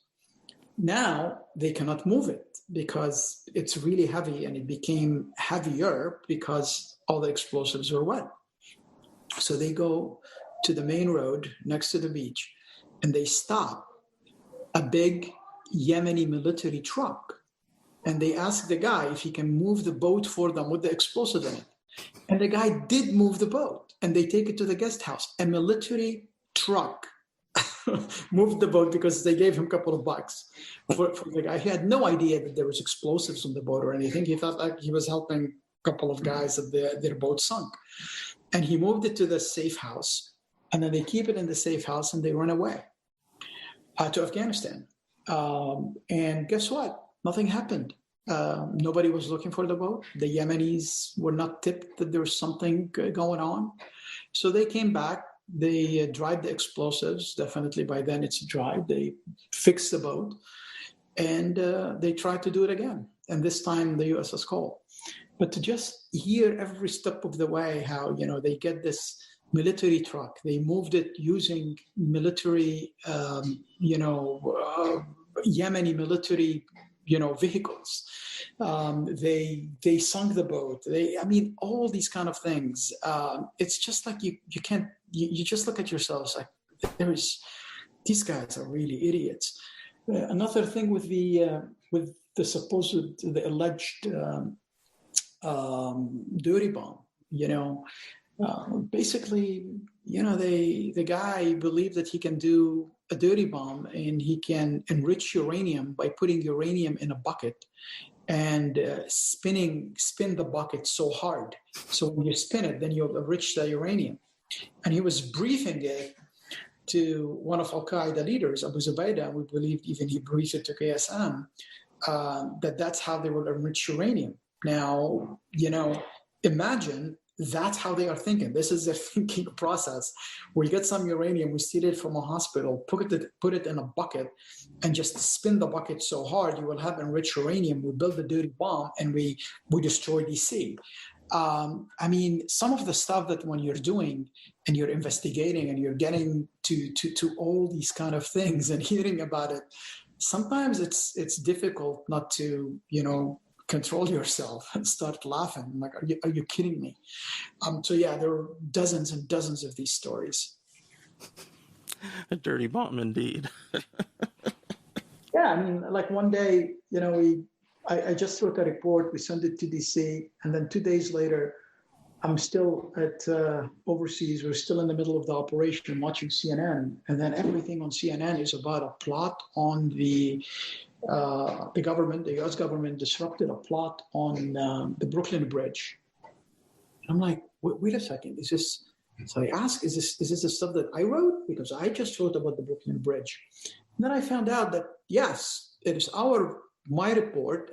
Now they cannot move it because it's really heavy, and it became heavier because all the explosives were wet. So they go to the main road next to the beach, and they stop a big Yemeni military truck, and they ask the guy if he can move the boat for them with the explosive in it. And the guy did move the boat, and they take it to the guest house. A military truck moved the boat because they gave him a couple of bucks for the guy. He had no idea that there was explosives on the boat or anything. He thought like he was helping a couple of guys that their boat sunk. And he moved it to the safe house, and then they keep it in the safe house, and they run away to Afghanistan. And guess what? Nothing happened. Nobody was looking for the boat. The Yemenis were not tipped that there was something going on. So they came back. They dried the explosives. Definitely by then it's dried. They fixed the boat, and they tried to do it again. And this time the USS Cole. But to just hear every step of the way how, they get this military truck, they moved it using military, Yemeni military, vehicles. They sunk the boat. All these kind of things. It's just like you can't. You just look at yourselves like these guys are really idiots. Another thing with the alleged dirty bomb. Basically, the guy believed that he can do a dirty bomb, and he can enrich uranium by putting uranium in a bucket and spin the bucket so hard. So when you spin it, then you'll enrich the uranium. And he was briefing it to one of Al-Qaeda leaders, Abu Zubaydah. We believe even he briefed it to KSM, that's how they will enrich uranium. Now, imagine that's how they are thinking. This is their thinking process. We get some uranium, we steal it from a hospital, put it in a bucket, and just spin the bucket so hard, you will have enriched uranium. We build the dirty bomb, and we destroy DC. Some of the stuff that when you're doing and you're investigating and you're getting to all these kind of things and hearing about it, sometimes it's difficult not to, control yourself and start laughing. I'm like, are you kidding me? There are dozens and dozens of these stories. A dirty bomb indeed. Yeah, like one day, I just wrote a report, we sent it to DC, and then 2 days later, I'm still at overseas. We're still in the middle of the operation watching CNN, and then everything on CNN is about a plot on the government, the U.S. government disrupted a plot on the Brooklyn Bridge. And I'm like, wait a second, is this? So I asked, is this the stuff that I wrote? Because I just wrote about the Brooklyn Bridge. And then I found out that yes, it is my report,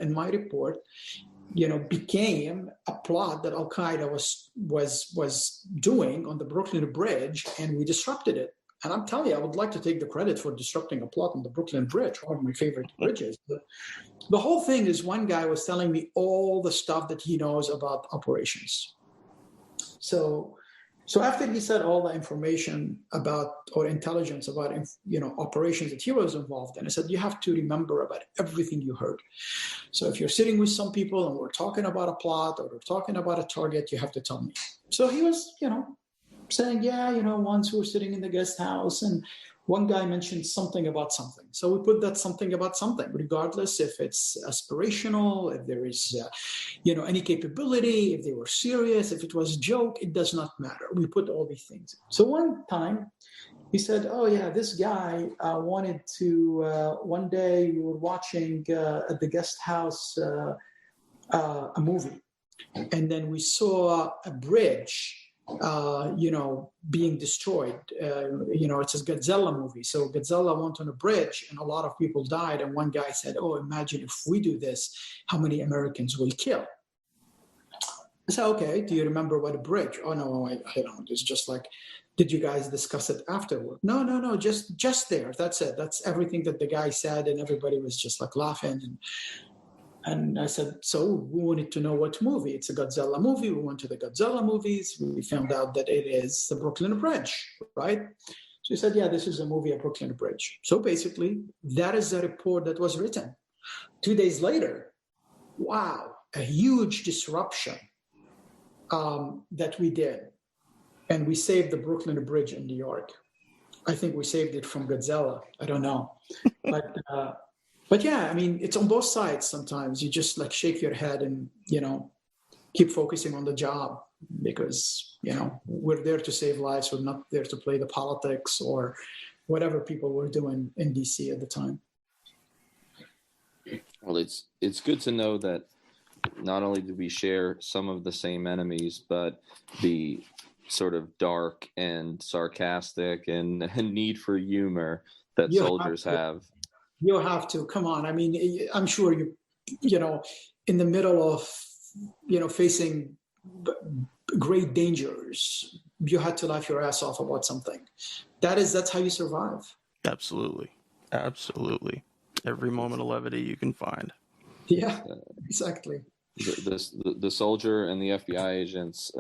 became a plot that Al Qaeda was doing on the Brooklyn Bridge, and we disrupted it. And I'm telling you, I would like to take the credit for disrupting a plot on the Brooklyn Bridge, one of my favorite bridges. The whole thing is one guy was telling me all the stuff that he knows about operations. So So after he said all the information about, or intelligence about, operations that he was involved in, I said, you have to remember about everything you heard. So if you're sitting with some people and we're talking about a plot or we're talking about a target, you have to tell me. So he was, saying, yeah, once we were sitting in the guest house and one guy mentioned something about something. So we put that something about something, regardless if it's aspirational, if there is, any capability, if they were serious, if it was a joke, it does not matter. We put all these things. So one time he said, oh yeah, this guy wanted to, one day we were watching at the guest house a movie. And then we saw a bridge being destroyed. It's a Godzilla movie. So Godzilla went on a bridge and a lot of people died. And one guy said, oh, imagine if we do this, how many Americans will kill? I said, okay, do you remember what a bridge? Oh, no, I don't. It's just like, did you guys discuss it afterward? No, just there. That's it. That's everything that the guy said. And everybody was just like laughing. And I said, so we wanted to know what movie. It's a Godzilla movie. We went to the Godzilla movies. We found out that it is the Brooklyn Bridge, right? So he said, yeah, this is a movie, a Brooklyn Bridge. So basically, that is the report that was written. 2 days later, wow, a huge disruption that we did. And we saved the Brooklyn Bridge in New York. I think we saved it from Godzilla. I don't know. But yeah, I mean, it's on both sides sometimes. You just like shake your head and, keep focusing on the job because, we're there to save lives. We're not there to play the politics or whatever people were doing in DC at the time. Well, it's good to know that not only do we share some of the same enemies, but the sort of dark and sarcastic and need for humor that soldiers have. You have to, come on. I mean, I'm sure in the middle of, facing great dangers, you had to laugh your ass off about something. That's how you survive. Absolutely. Every moment of levity you can find. Yeah, exactly. The soldier and the FBI agents,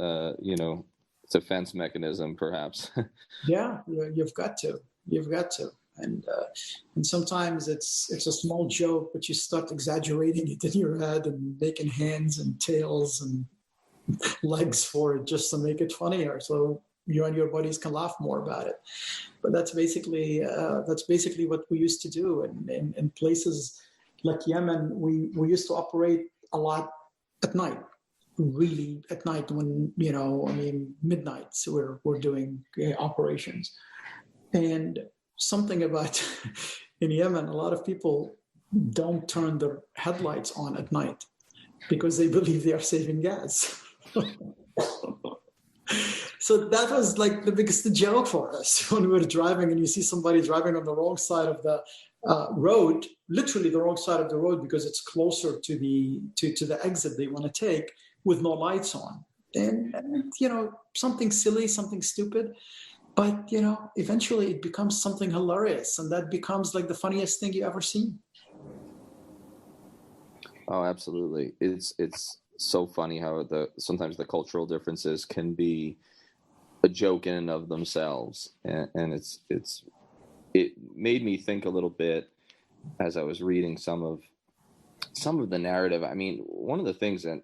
defense mechanism, perhaps. Yeah, you've got to. And sometimes it's a small joke, but you start exaggerating it in your head and making hands and tails and legs for it just to make it funnier, so you and your buddies can laugh more about it. But that's basically what we used to do. And in places like Yemen, we used to operate a lot at night, really at night when midnight. So we're doing operations. And something about in Yemen, a lot of people don't turn their headlights on at night because they believe they are saving gas. So that was like the biggest joke for us when we were driving and you see somebody driving on the wrong side of the road, literally the wrong side of the road because it's closer to the exit they want to take with no lights on. And something silly, something stupid. But, eventually it becomes something hilarious, and that becomes like the funniest thing you ever seen. Oh, absolutely. It's so funny how sometimes the cultural differences can be a joke in and of themselves. And it made me think a little bit as I was reading some of the narrative. I mean, one of the things, and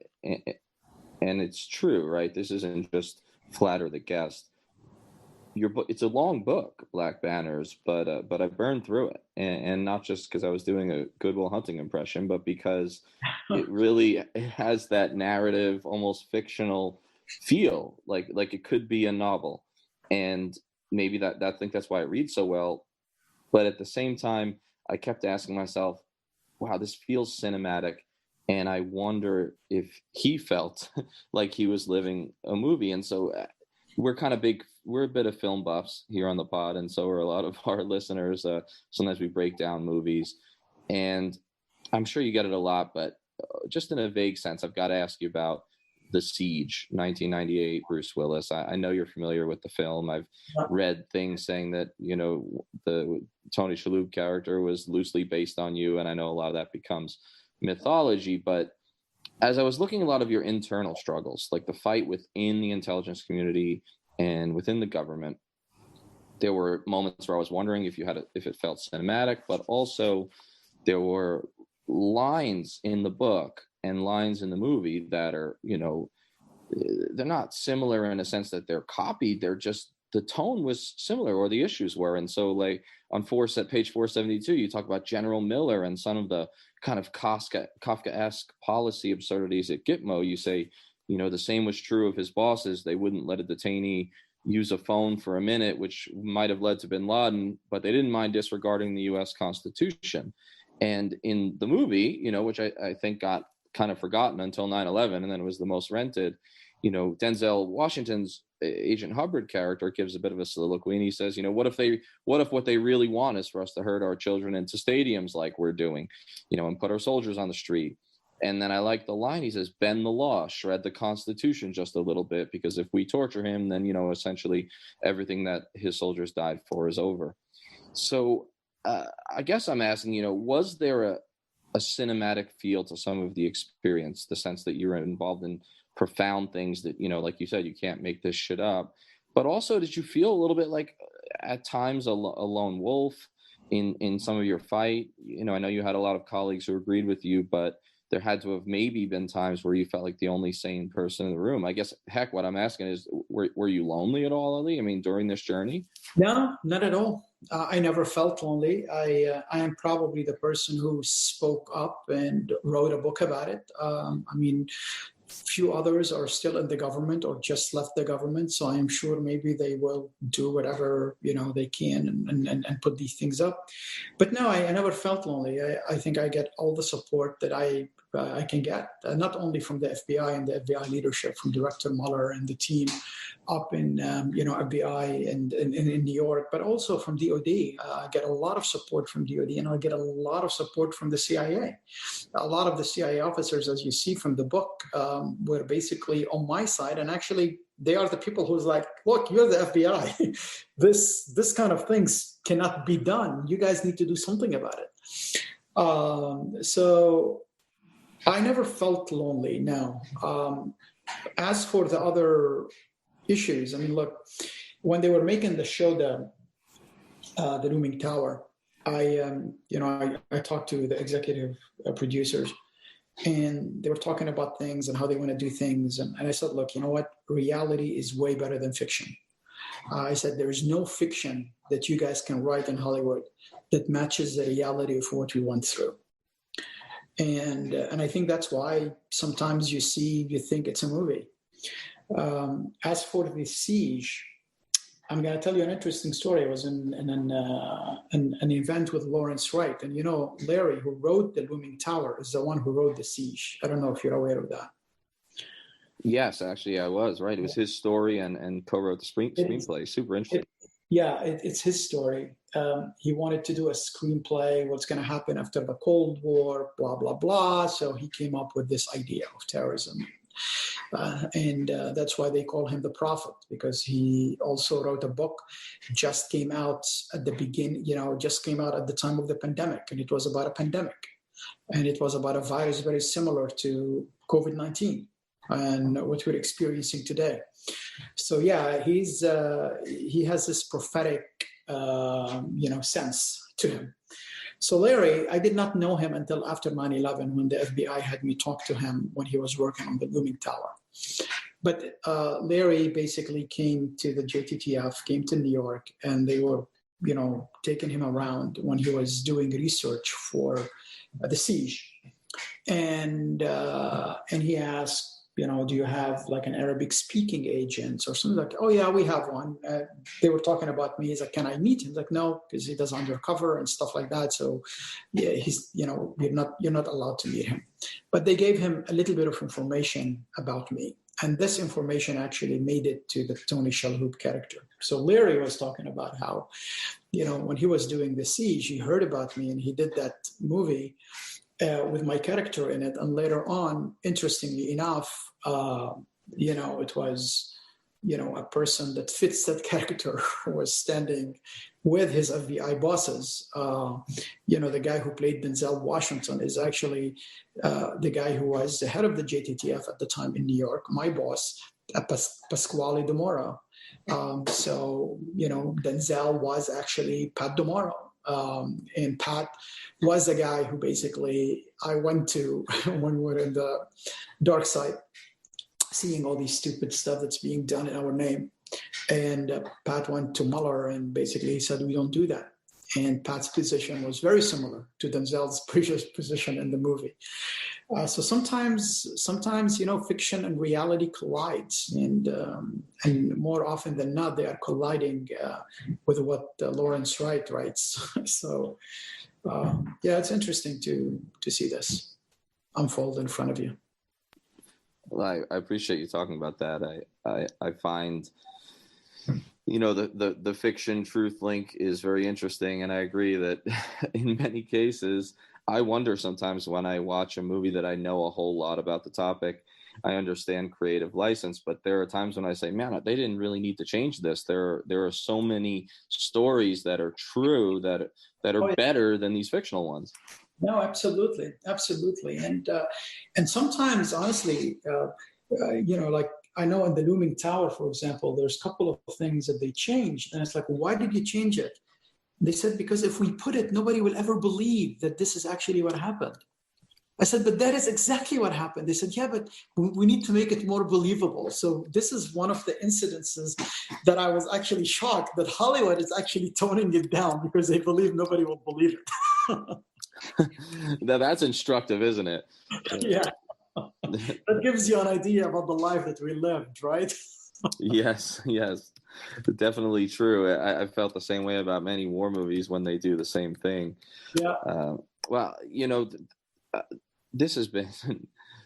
it's true, right? This isn't just flatter the guest. Your book, it's a long book, Black Banners, but I burned through it, and not just because I was doing a Good Will Hunting impression, but because it has that narrative, almost fictional feel, like it could be a novel, and maybe I think that's why it reads so well. But at the same time, I kept asking myself, "Wow, this feels cinematic," and I wonder if he felt like he was living a movie, and so. We're a bit of film buffs here on the pod, and so are a lot of our listeners. Sometimes we break down movies, and I'm sure you get it a lot, but just in a vague sense, I've got to ask you about The Siege, 1998, Bruce Willis. I know you're familiar with the film. I've read things saying that, the Tony Shalhoub character was loosely based on you, and I know a lot of that becomes mythology, but as I was looking at a lot of your internal struggles, like the fight within the intelligence community and within the government, there were moments where I was wondering if it felt cinematic, but also there were lines in the book and lines in the movie that are, they're not similar in a sense that they're copied. They're just, the tone was similar, or the issues were. And so, like on page 472, you talk about General Miller and some of the kind of Kafkaesque policy absurdities at Gitmo. You say, the same was true of his bosses. They wouldn't let a detainee use a phone for a minute, which might have led to bin Laden, but they didn't mind disregarding the U.S. Constitution. And in the movie, which I think got kind of forgotten until 9/11, and then it was the most rented, Denzel Washington's Agent Hubbard character gives a bit of a soliloquy, and he says, what if what they really want is for us to herd our children into stadiums like we're doing, and put our soldiers on the street. And then I like the line, he says, bend the law, shred the Constitution just a little bit, because if we torture him, then, essentially everything that his soldiers died for is over. So I guess I'm asking, was there a cinematic feel to some of the experience, the sense that you're involved in profound things that, like you said, you can't make this shit up, but also did you feel a little bit like at times a lone wolf in some of your fight? I know you had a lot of colleagues who agreed with you, but there had to have maybe been times where you felt like the only sane person in the room. I guess, heck, what I'm asking is, were you lonely at all, Ali? I mean, during this journey? No, not at all. I never felt lonely. I am probably the person who spoke up and wrote a book about it. Few others are still in the government or just left the government, so I am sure maybe they will do whatever they can and put these things up. But no, I never felt lonely. I think I get all the support that I can get, not only from the FBI and the FBI leadership, from Director Mueller and the team up in FBI and in New York, but also from DOD. I get a lot of support from DOD, and I get a lot of support from the CIA. A lot of the CIA officers, as you see from the book, were basically on my side, and actually they are the people who's like, look, you're the FBI. this kind of things cannot be done. You guys need to do something about it. So I never felt lonely, no. As for the other issues, look, when they were making the show, the Looming Tower, I talked to the executive producers, and they were talking about things and how they want to do things. And I said, look, you know what? Reality is way better than fiction. I said, there is no fiction that you guys can write in Hollywood that matches the reality of what we went through. And I think that's why sometimes you think it's a movie. As for the siege, I'm going to tell you an interesting story. I was in an event with Lawrence Wright. And Larry, who wrote The Looming Tower, is the one who wrote The Siege. I don't know if you're aware of that. Yes, actually, I was, right. It was his story and co-wrote the screenplay. Super interesting. It's his story. He wanted to do a screenplay, what's going to happen after the Cold War, blah, blah, blah. So he came up with this idea of terrorism. And that's why they call him the prophet, because he also wrote a book, just came out at the beginning, just came out at the time of the pandemic. And it was about a pandemic. And it was about a virus very similar to COVID-19 and what we're experiencing today. So yeah, he has this prophetic, sense to him. So Larry, I did not know him until after 9/11, when the FBI had me talk to him when he was working on the Looming Tower. But Larry basically came to the JTTF, came to New York, and they were, taking him around when he was doing research for the siege. And he asked, do you have like an Arabic speaking agent or something? Like, oh yeah, we have one. They were talking about me. He's like, can I meet him? He's like, no, because he does undercover and stuff like that. So yeah, he's, you're not allowed to meet him. But they gave him a little bit of information about me. And this information actually made it to the Tony Shalhoub character. So Larry was talking about how, when he was doing The Siege, he heard about me and he did that movie with my character in it. And later on, interestingly enough, it was, a person that fits that character was standing with his FBI bosses. The guy who played Denzel Washington is actually the guy who was the head of the JTTF at the time in New York, my boss, Pasquale De Mora. So, Denzel was actually Pat Domaro. And Pat was the guy who basically I went to when we were in the dark side, seeing all these stupid stuff that's being done in our name. And Pat went to Mueller and basically he said, we don't do that. And Pat's position was very similar to Denzel's previous position in the movie. So sometimes, fiction and reality collides, and more often than not, they are colliding with what Lawrence Wright writes. So, it's interesting to see this unfold in front of you. Well, I appreciate you talking about that. I find, the fiction truth link is very interesting, and I agree that in many cases, I wonder sometimes when I watch a movie that I know a whole lot about the topic, I understand creative license, but there are times when I say, man, they didn't really need to change this. There are so many stories that are true that are better than these fictional ones. No, absolutely, and sometimes, honestly, like I know in the Looming Tower, for example, there's a couple of things that they changed, and it's like, why did you change it? They said, because if we put it, nobody will ever believe that this is actually what happened. I said, but that is exactly what happened. They said, yeah, but we need to make it more believable. So this is one of the incidences that I was actually shocked that Hollywood is actually toning it down because they believe nobody will believe it. That's instructive, isn't it? Yeah. That gives you an idea about the life that we lived, right? Yes. Definitely true. I felt the same way about many war movies when they do the same thing. Yeah. This has been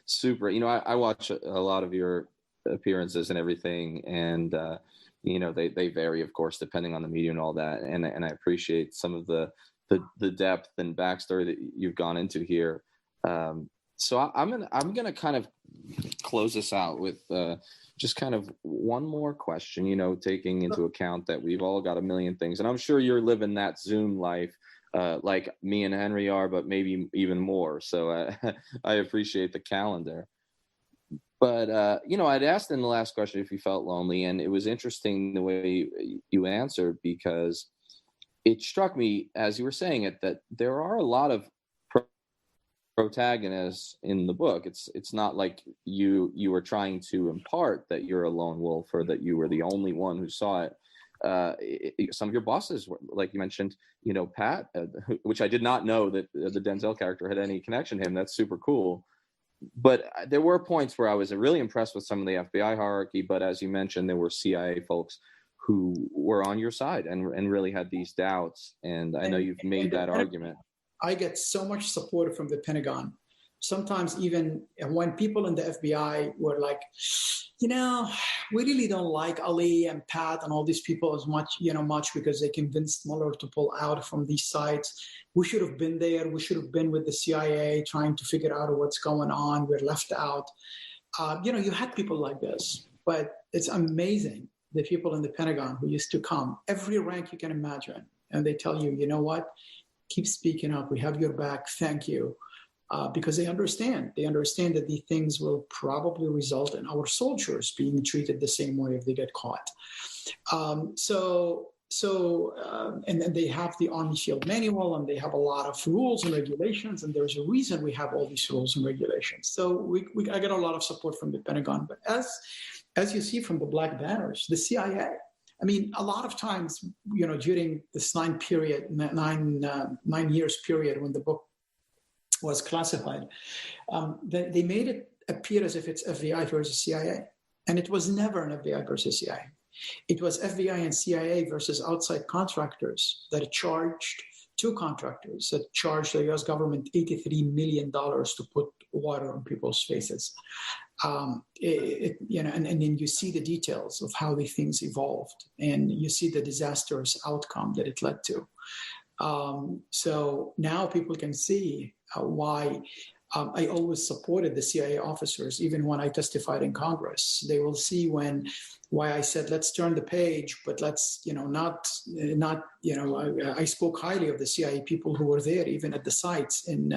super. I watch a lot of your appearances and everything, and they vary, of course, depending on the medium and all that. And I appreciate some of the depth and backstory that you've gone into here. So I'm gonna kind of close this out with just kind of one more question, taking into account that we've all got a million things, and I'm sure you're living that Zoom life like me and Henry are, but maybe even more. So I appreciate the calendar. But, I'd asked in the last question if you felt lonely, and it was interesting the way you answered, because it struck me as you were saying it that there are a lot of protagonists in the book. It's not like you were trying to impart that you're a lone wolf or that you were the only one who saw it. Some of your bosses, like you mentioned, Pat, which I did not know that the Denzel character had any connection to him. That's super cool. But there were points where I was really impressed with some of the FBI hierarchy. But as you mentioned, there were CIA folks who were on your side and really had these doubts. And I know you've made that argument. I get so much support from the Pentagon. Sometimes even when people in the FBI were like, we really don't like Ali and Pat and all these people as much because they convinced Mueller to pull out from these sites. We should have been there. We should have been with the CIA trying to figure out what's going on. We're left out. You had people like this, but it's amazing the people in the Pentagon who used to come, every rank you can imagine, and they tell you, you know what? Keep speaking up. We have your back. Thank you. Because they understand. They understand that these things will probably result in our soldiers being treated the same way if they get caught. And then they have the Army Field Manual, and they have a lot of rules and regulations, and there's a reason we have all these rules and regulations. So I get a lot of support from the Pentagon. But as you see from the Black Banners, the CIA, I mean, a lot of times, during this 9 years period when the book was classified, they made it appear as if it's FBI versus CIA. And it was never an FBI versus CIA. It was FBI and CIA versus outside contractors that charged, 2 contractors that charged the US government $83 million to put water on people's faces. And then you see the details of how the things evolved, and you see the disastrous outcome that it led to. So now people can see why I always supported the CIA officers, even when I testified in Congress. They will see why I said, let's turn the page, but let's, I spoke highly of the CIA people who were there, even at the sites. In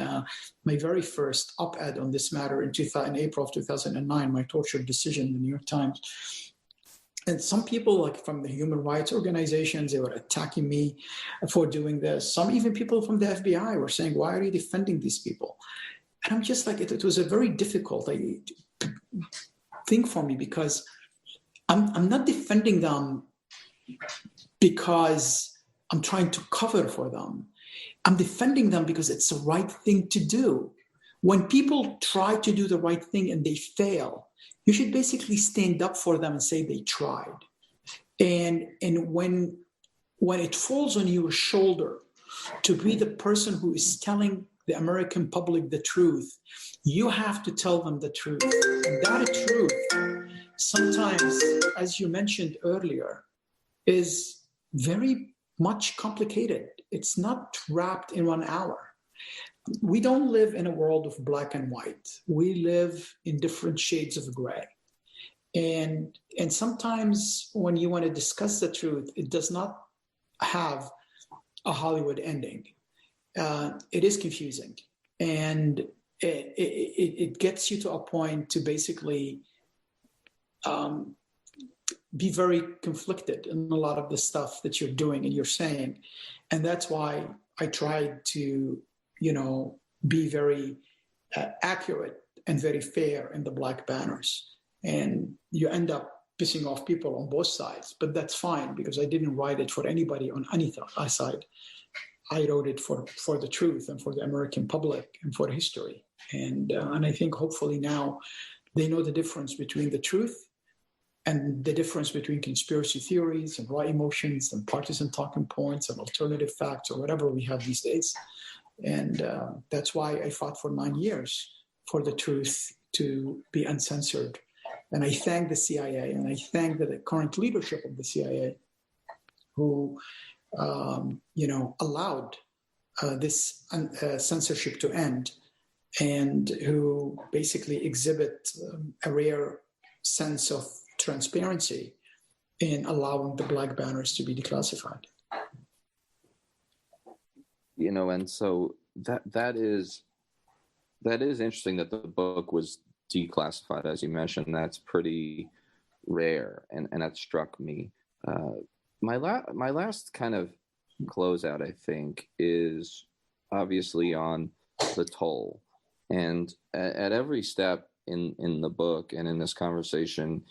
my very first op-ed on this matter in April of 2009, my torture decision in the New York Times. And some people, like from the human rights organizations, they were attacking me for doing this. Some even people from the FBI were saying, why are you defending these people? And I'm just like, it was a very difficult thing for me, because I'm not defending them because I'm trying to cover for them. I'm defending them because it's the right thing to do. When people try to do the right thing and they fail, you should basically stand up for them and say they tried. And when it falls on your shoulder to be the person who is telling the American public the truth, you have to tell them the truth. And that truth, sometimes, as you mentioned earlier, is very much complicated. It's not wrapped in 1 hour. We don't live in a world of black and white. We live in different shades of gray. And sometimes when you want to discuss the truth, it does not have a Hollywood ending. It is confusing. And it gets you to a point to basically be very conflicted in a lot of the stuff that you're doing and you're saying. And that's why I tried to, be very accurate and very fair in the black banners. And you end up pissing off people on both sides, but that's fine, because I didn't write it for anybody on any side. I wrote it for the truth and for the American public and for history. And I think hopefully now they know the difference between the truth and the difference between conspiracy theories and raw emotions and partisan talking points and alternative facts or whatever we have these days. And that's why I fought for 9 years for the truth to be uncensored. And I thank the CIA and I thank the current leadership of the CIA who, allowed this censorship to end, and who basically exhibit a rare sense of transparency in allowing the black banners to be declassified. And so that is interesting that the book was declassified, as you mentioned. That's pretty rare, and that struck me. My last kind of closeout, I think, is obviously on the toll. And at every step in the book and in this conversation,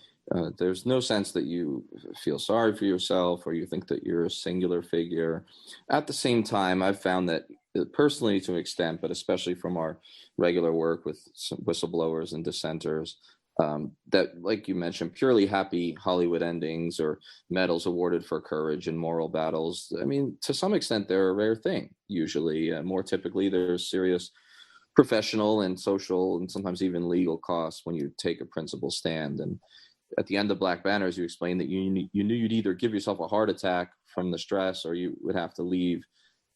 there's no sense that you feel sorry for yourself or you think that you're a singular figure. At the same time, I've found that personally, to an extent, but especially from our regular work with some whistleblowers and dissenters, that, like you mentioned, purely happy Hollywood endings or medals awarded for courage in moral battles, I mean, to some extent, they're a rare thing. Usually, more typically, there's serious professional and social and sometimes even legal costs when you take a principled stand. And at the end of Black Banners, you explained that you knew you'd either give yourself a heart attack from the stress or you would have to leave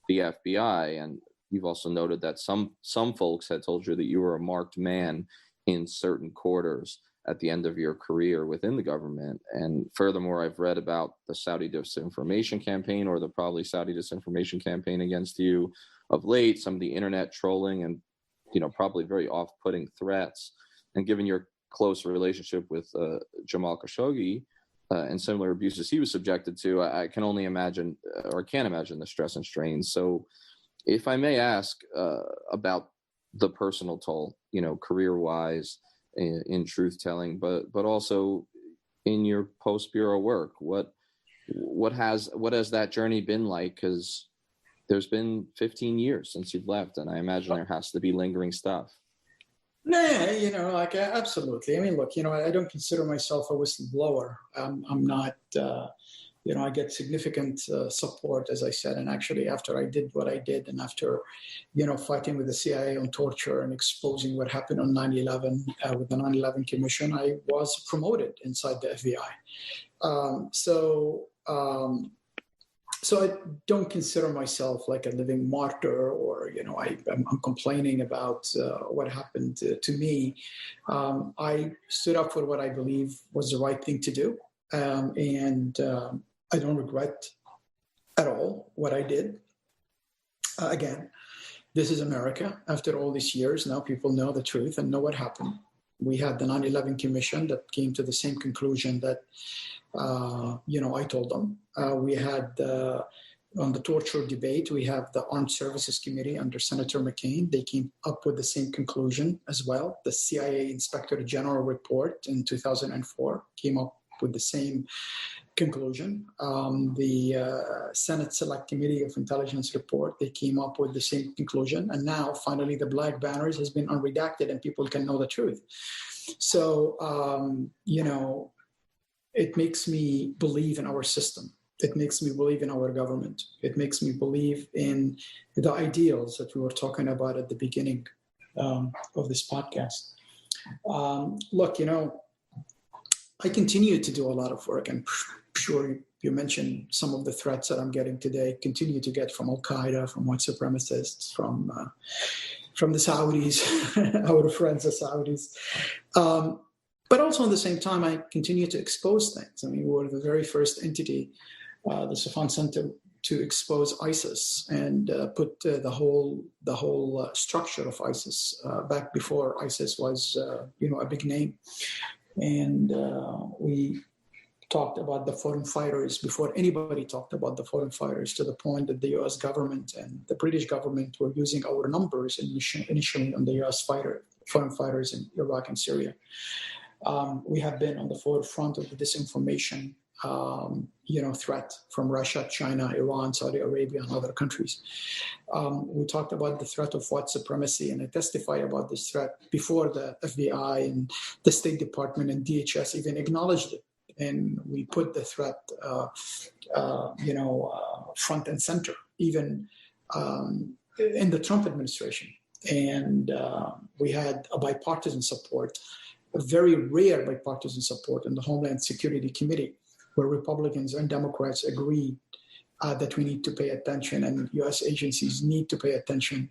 the FBI. And you've also noted that some folks had told you that you were a marked man in certain quarters at the end of your career within the government. And furthermore, I've read about the Saudi disinformation campaign, or the probably Saudi disinformation campaign against you of late, some of the internet trolling and, probably very off-putting threats. And given your close relationship with Jamal Khashoggi and similar abuses he was subjected to, I can only imagine, or can't imagine, the stress and strain. So if I may ask about the personal toll, career-wise in truth-telling, but also in your post-bureau work, what has that journey been like? Because there's been 15 years since you've left, and I imagine there has to be lingering stuff. Nah, absolutely. I mean, look, I don't consider myself a whistleblower. I'm not, I get significant support, as I said. And actually, after I did what I did, and after, fighting with the CIA on torture and exposing what happened on 9/11 with the 9/11 Commission, I was promoted inside the FBI. So I don't consider myself like a living martyr, or, I'm complaining about what happened to me. I stood up for what I believe was the right thing to do. And I don't regret at all what I did. Again, this is America. After all these years, now people know the truth and know what happened. We had the 9/11 Commission that came to the same conclusion that, I told them. We had on the torture debate, we have the Armed Services Committee under Senator McCain. They came up with the same conclusion as well. The CIA Inspector General report in 2004 came up with the same conclusion. The Senate Select Committee of Intelligence report, they came up with the same conclusion. And now, finally, the black banners has been unredacted and people can know the truth. So, it makes me believe in our system. It makes me believe in our government. It makes me believe in the ideals that we were talking about at the beginning of this podcast. Look, I continue to do a lot of work. I'm sure you mentioned some of the threats that I'm getting today, continue to get from Al-Qaeda, from white supremacists, from the Saudis, our friends the Saudis. But also at the same time, I continue to expose things. I mean, we were the very first entity, the Soufan Center, to expose ISIS and put the whole structure of ISIS back before ISIS was, a big name. And we talked about the foreign fighters before anybody talked about the foreign fighters, to the point that the U.S. government and the British government were using our numbers initially on the U.S. foreign fighters in Iraq and Syria. We have been on the forefront of the disinformation, threat from Russia, China, Iran, Saudi Arabia, and other countries. We talked about the threat of white supremacy, and I testified about this threat before the FBI and the State Department and DHS even acknowledged it. And we put the threat, front and center, even in the Trump administration. And we had a bipartisan support, a very rare bipartisan support in the Homeland Security Committee, where Republicans and Democrats agreed that we need to pay attention and U.S. agencies need to pay attention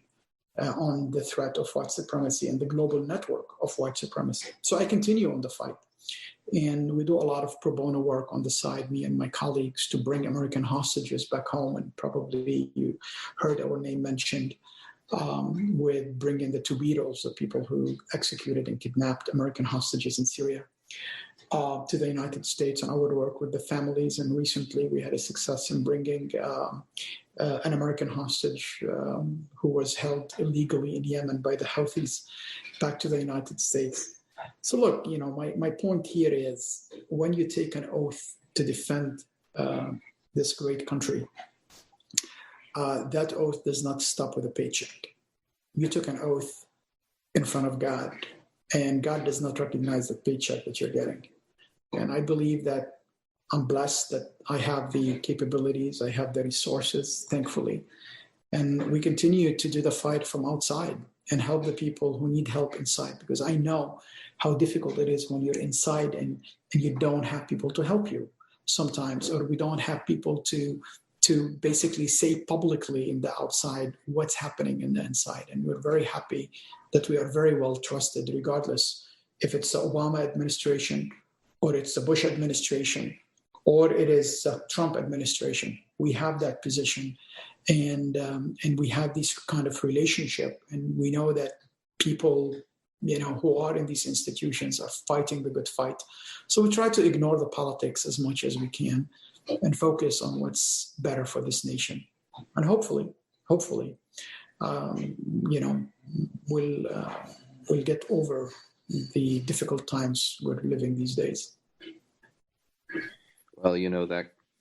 on the threat of white supremacy and the global network of white supremacy. So I continue on the fight. And we do a lot of pro bono work on the side, me and my colleagues, to bring American hostages back home. And probably you heard our name mentioned with bringing the two Beatles, the people who executed and kidnapped American hostages in Syria, to the United States, and I would work with the families. And recently we had a success in bringing an American hostage who was held illegally in Yemen by the Houthis back to the United States. So look, my point here is, when you take an oath to defend this great country, that oath does not stop with a paycheck. You took an oath in front of God, and God does not recognize the paycheck that you're getting. And I believe that I'm blessed that I have the capabilities, I have the resources, thankfully. And we continue to do the fight from outside and help the people who need help inside, because I know how difficult it is when you're inside and you don't have people to help you sometimes, or we don't have people to basically say publicly in the outside what's happening in the inside. And we're very happy that we are very well trusted, regardless if it's the Obama administration or it's the Bush administration or it is the Trump administration. We have that position, and we have this kind of relationship, and we know that people who are in these institutions are fighting the good fight. So we try to ignore the politics as much as we can and focus on what's better for this nation. And hopefully, we'll get over the difficult times we're living these days. Well,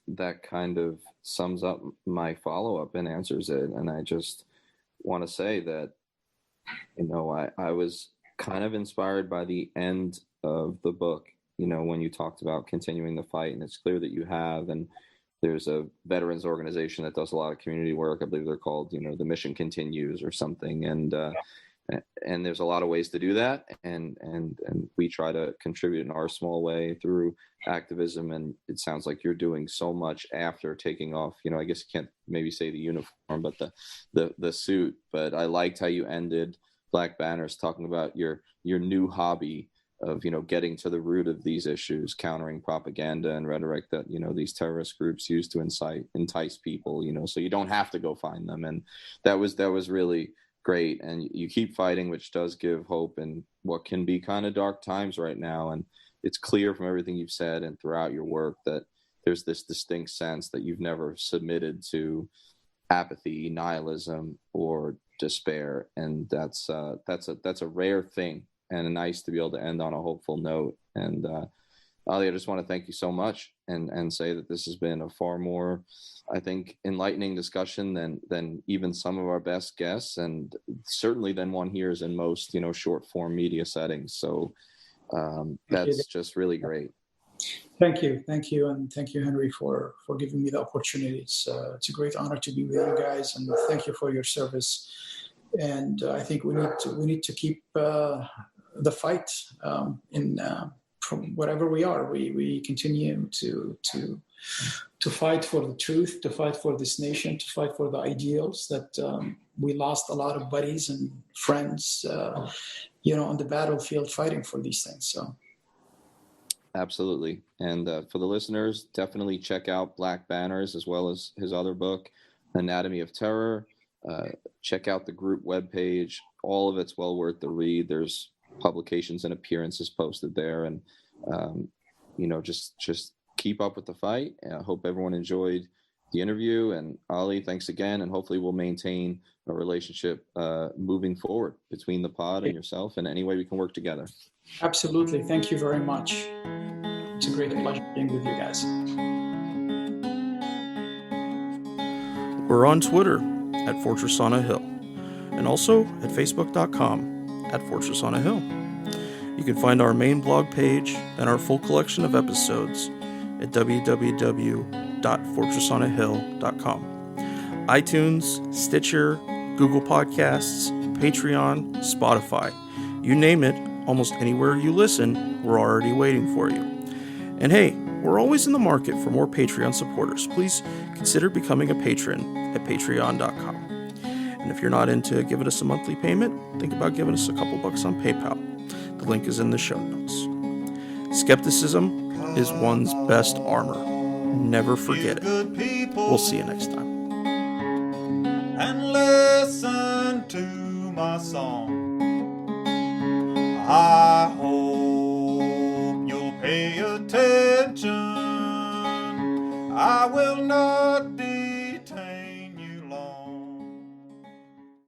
that kind of sums up my follow-up and answers it. And I just want to say that, I was kind of inspired by the end of the book, when you talked about continuing the fight, and it's clear that you have. And there's a veterans organization that does a lot of community work. I believe they're called, the Mission Continues or something. And there's a lot of ways to do that. And we try to contribute in our small way through activism. And it sounds like you're doing so much after taking off, I guess you can't maybe say the uniform, but the suit. But I liked how you ended Black Banners talking about your new hobby of, getting to the root of these issues, countering propaganda and rhetoric that, these terrorist groups use to entice people, so you don't have to go find them. And that was really great. And you keep fighting, which does give hope in what can be kind of dark times right now. And it's clear from everything you've said and throughout your work that there's this distinct sense that you've never submitted to apathy, nihilism, or despair. And that's a rare thing, and nice to be able to end on a hopeful note. And Ali, I just want to thank you so much, and say that this has been a far more, I think, enlightening discussion than even some of our best guests, and certainly than one hears in most, short form media settings. So that's just really great. Thank you, and thank you, Henry, for giving me the opportunity. It's a great honor to be with you guys, and thank you for your service. And I think we need to keep the fight from wherever we are. We continue to fight for the truth, to fight for this nation, to fight for the ideals that we lost a lot of buddies and friends, on the battlefield fighting for these things. So. Absolutely. And for the listeners, definitely check out Black Banners as well as his other book, Anatomy of Terror. Check out the group webpage. All of it's well worth the read. There's publications and appearances posted there. And, just keep up with the fight. I hope everyone enjoyed the interview. And Ali, thanks again. And hopefully we'll maintain a relationship moving forward between the pod and yourself, and any way we can work together. Absolutely. Thank you very much. It's a great pleasure being with you guys. We're on Twitter at Fortress on a Hill, and also at Facebook.com at Fortress on a Hill. You can find our main blog page and our full collection of episodes at www.fortressonahill.com. iTunes, Stitcher, Google Podcasts, Patreon, Spotify. You name it, almost anywhere you listen, we're already waiting for you. And hey, we're always in the market for more Patreon supporters. Please consider becoming a patron at patreon.com. And if you're not into giving us a monthly payment, think about giving us a couple bucks on PayPal. The link is in the show notes. Skepticism is one's best armor. Never forget it. We'll see you next time. And listen to my song. I hope you'll pay attention. I will not detain you long.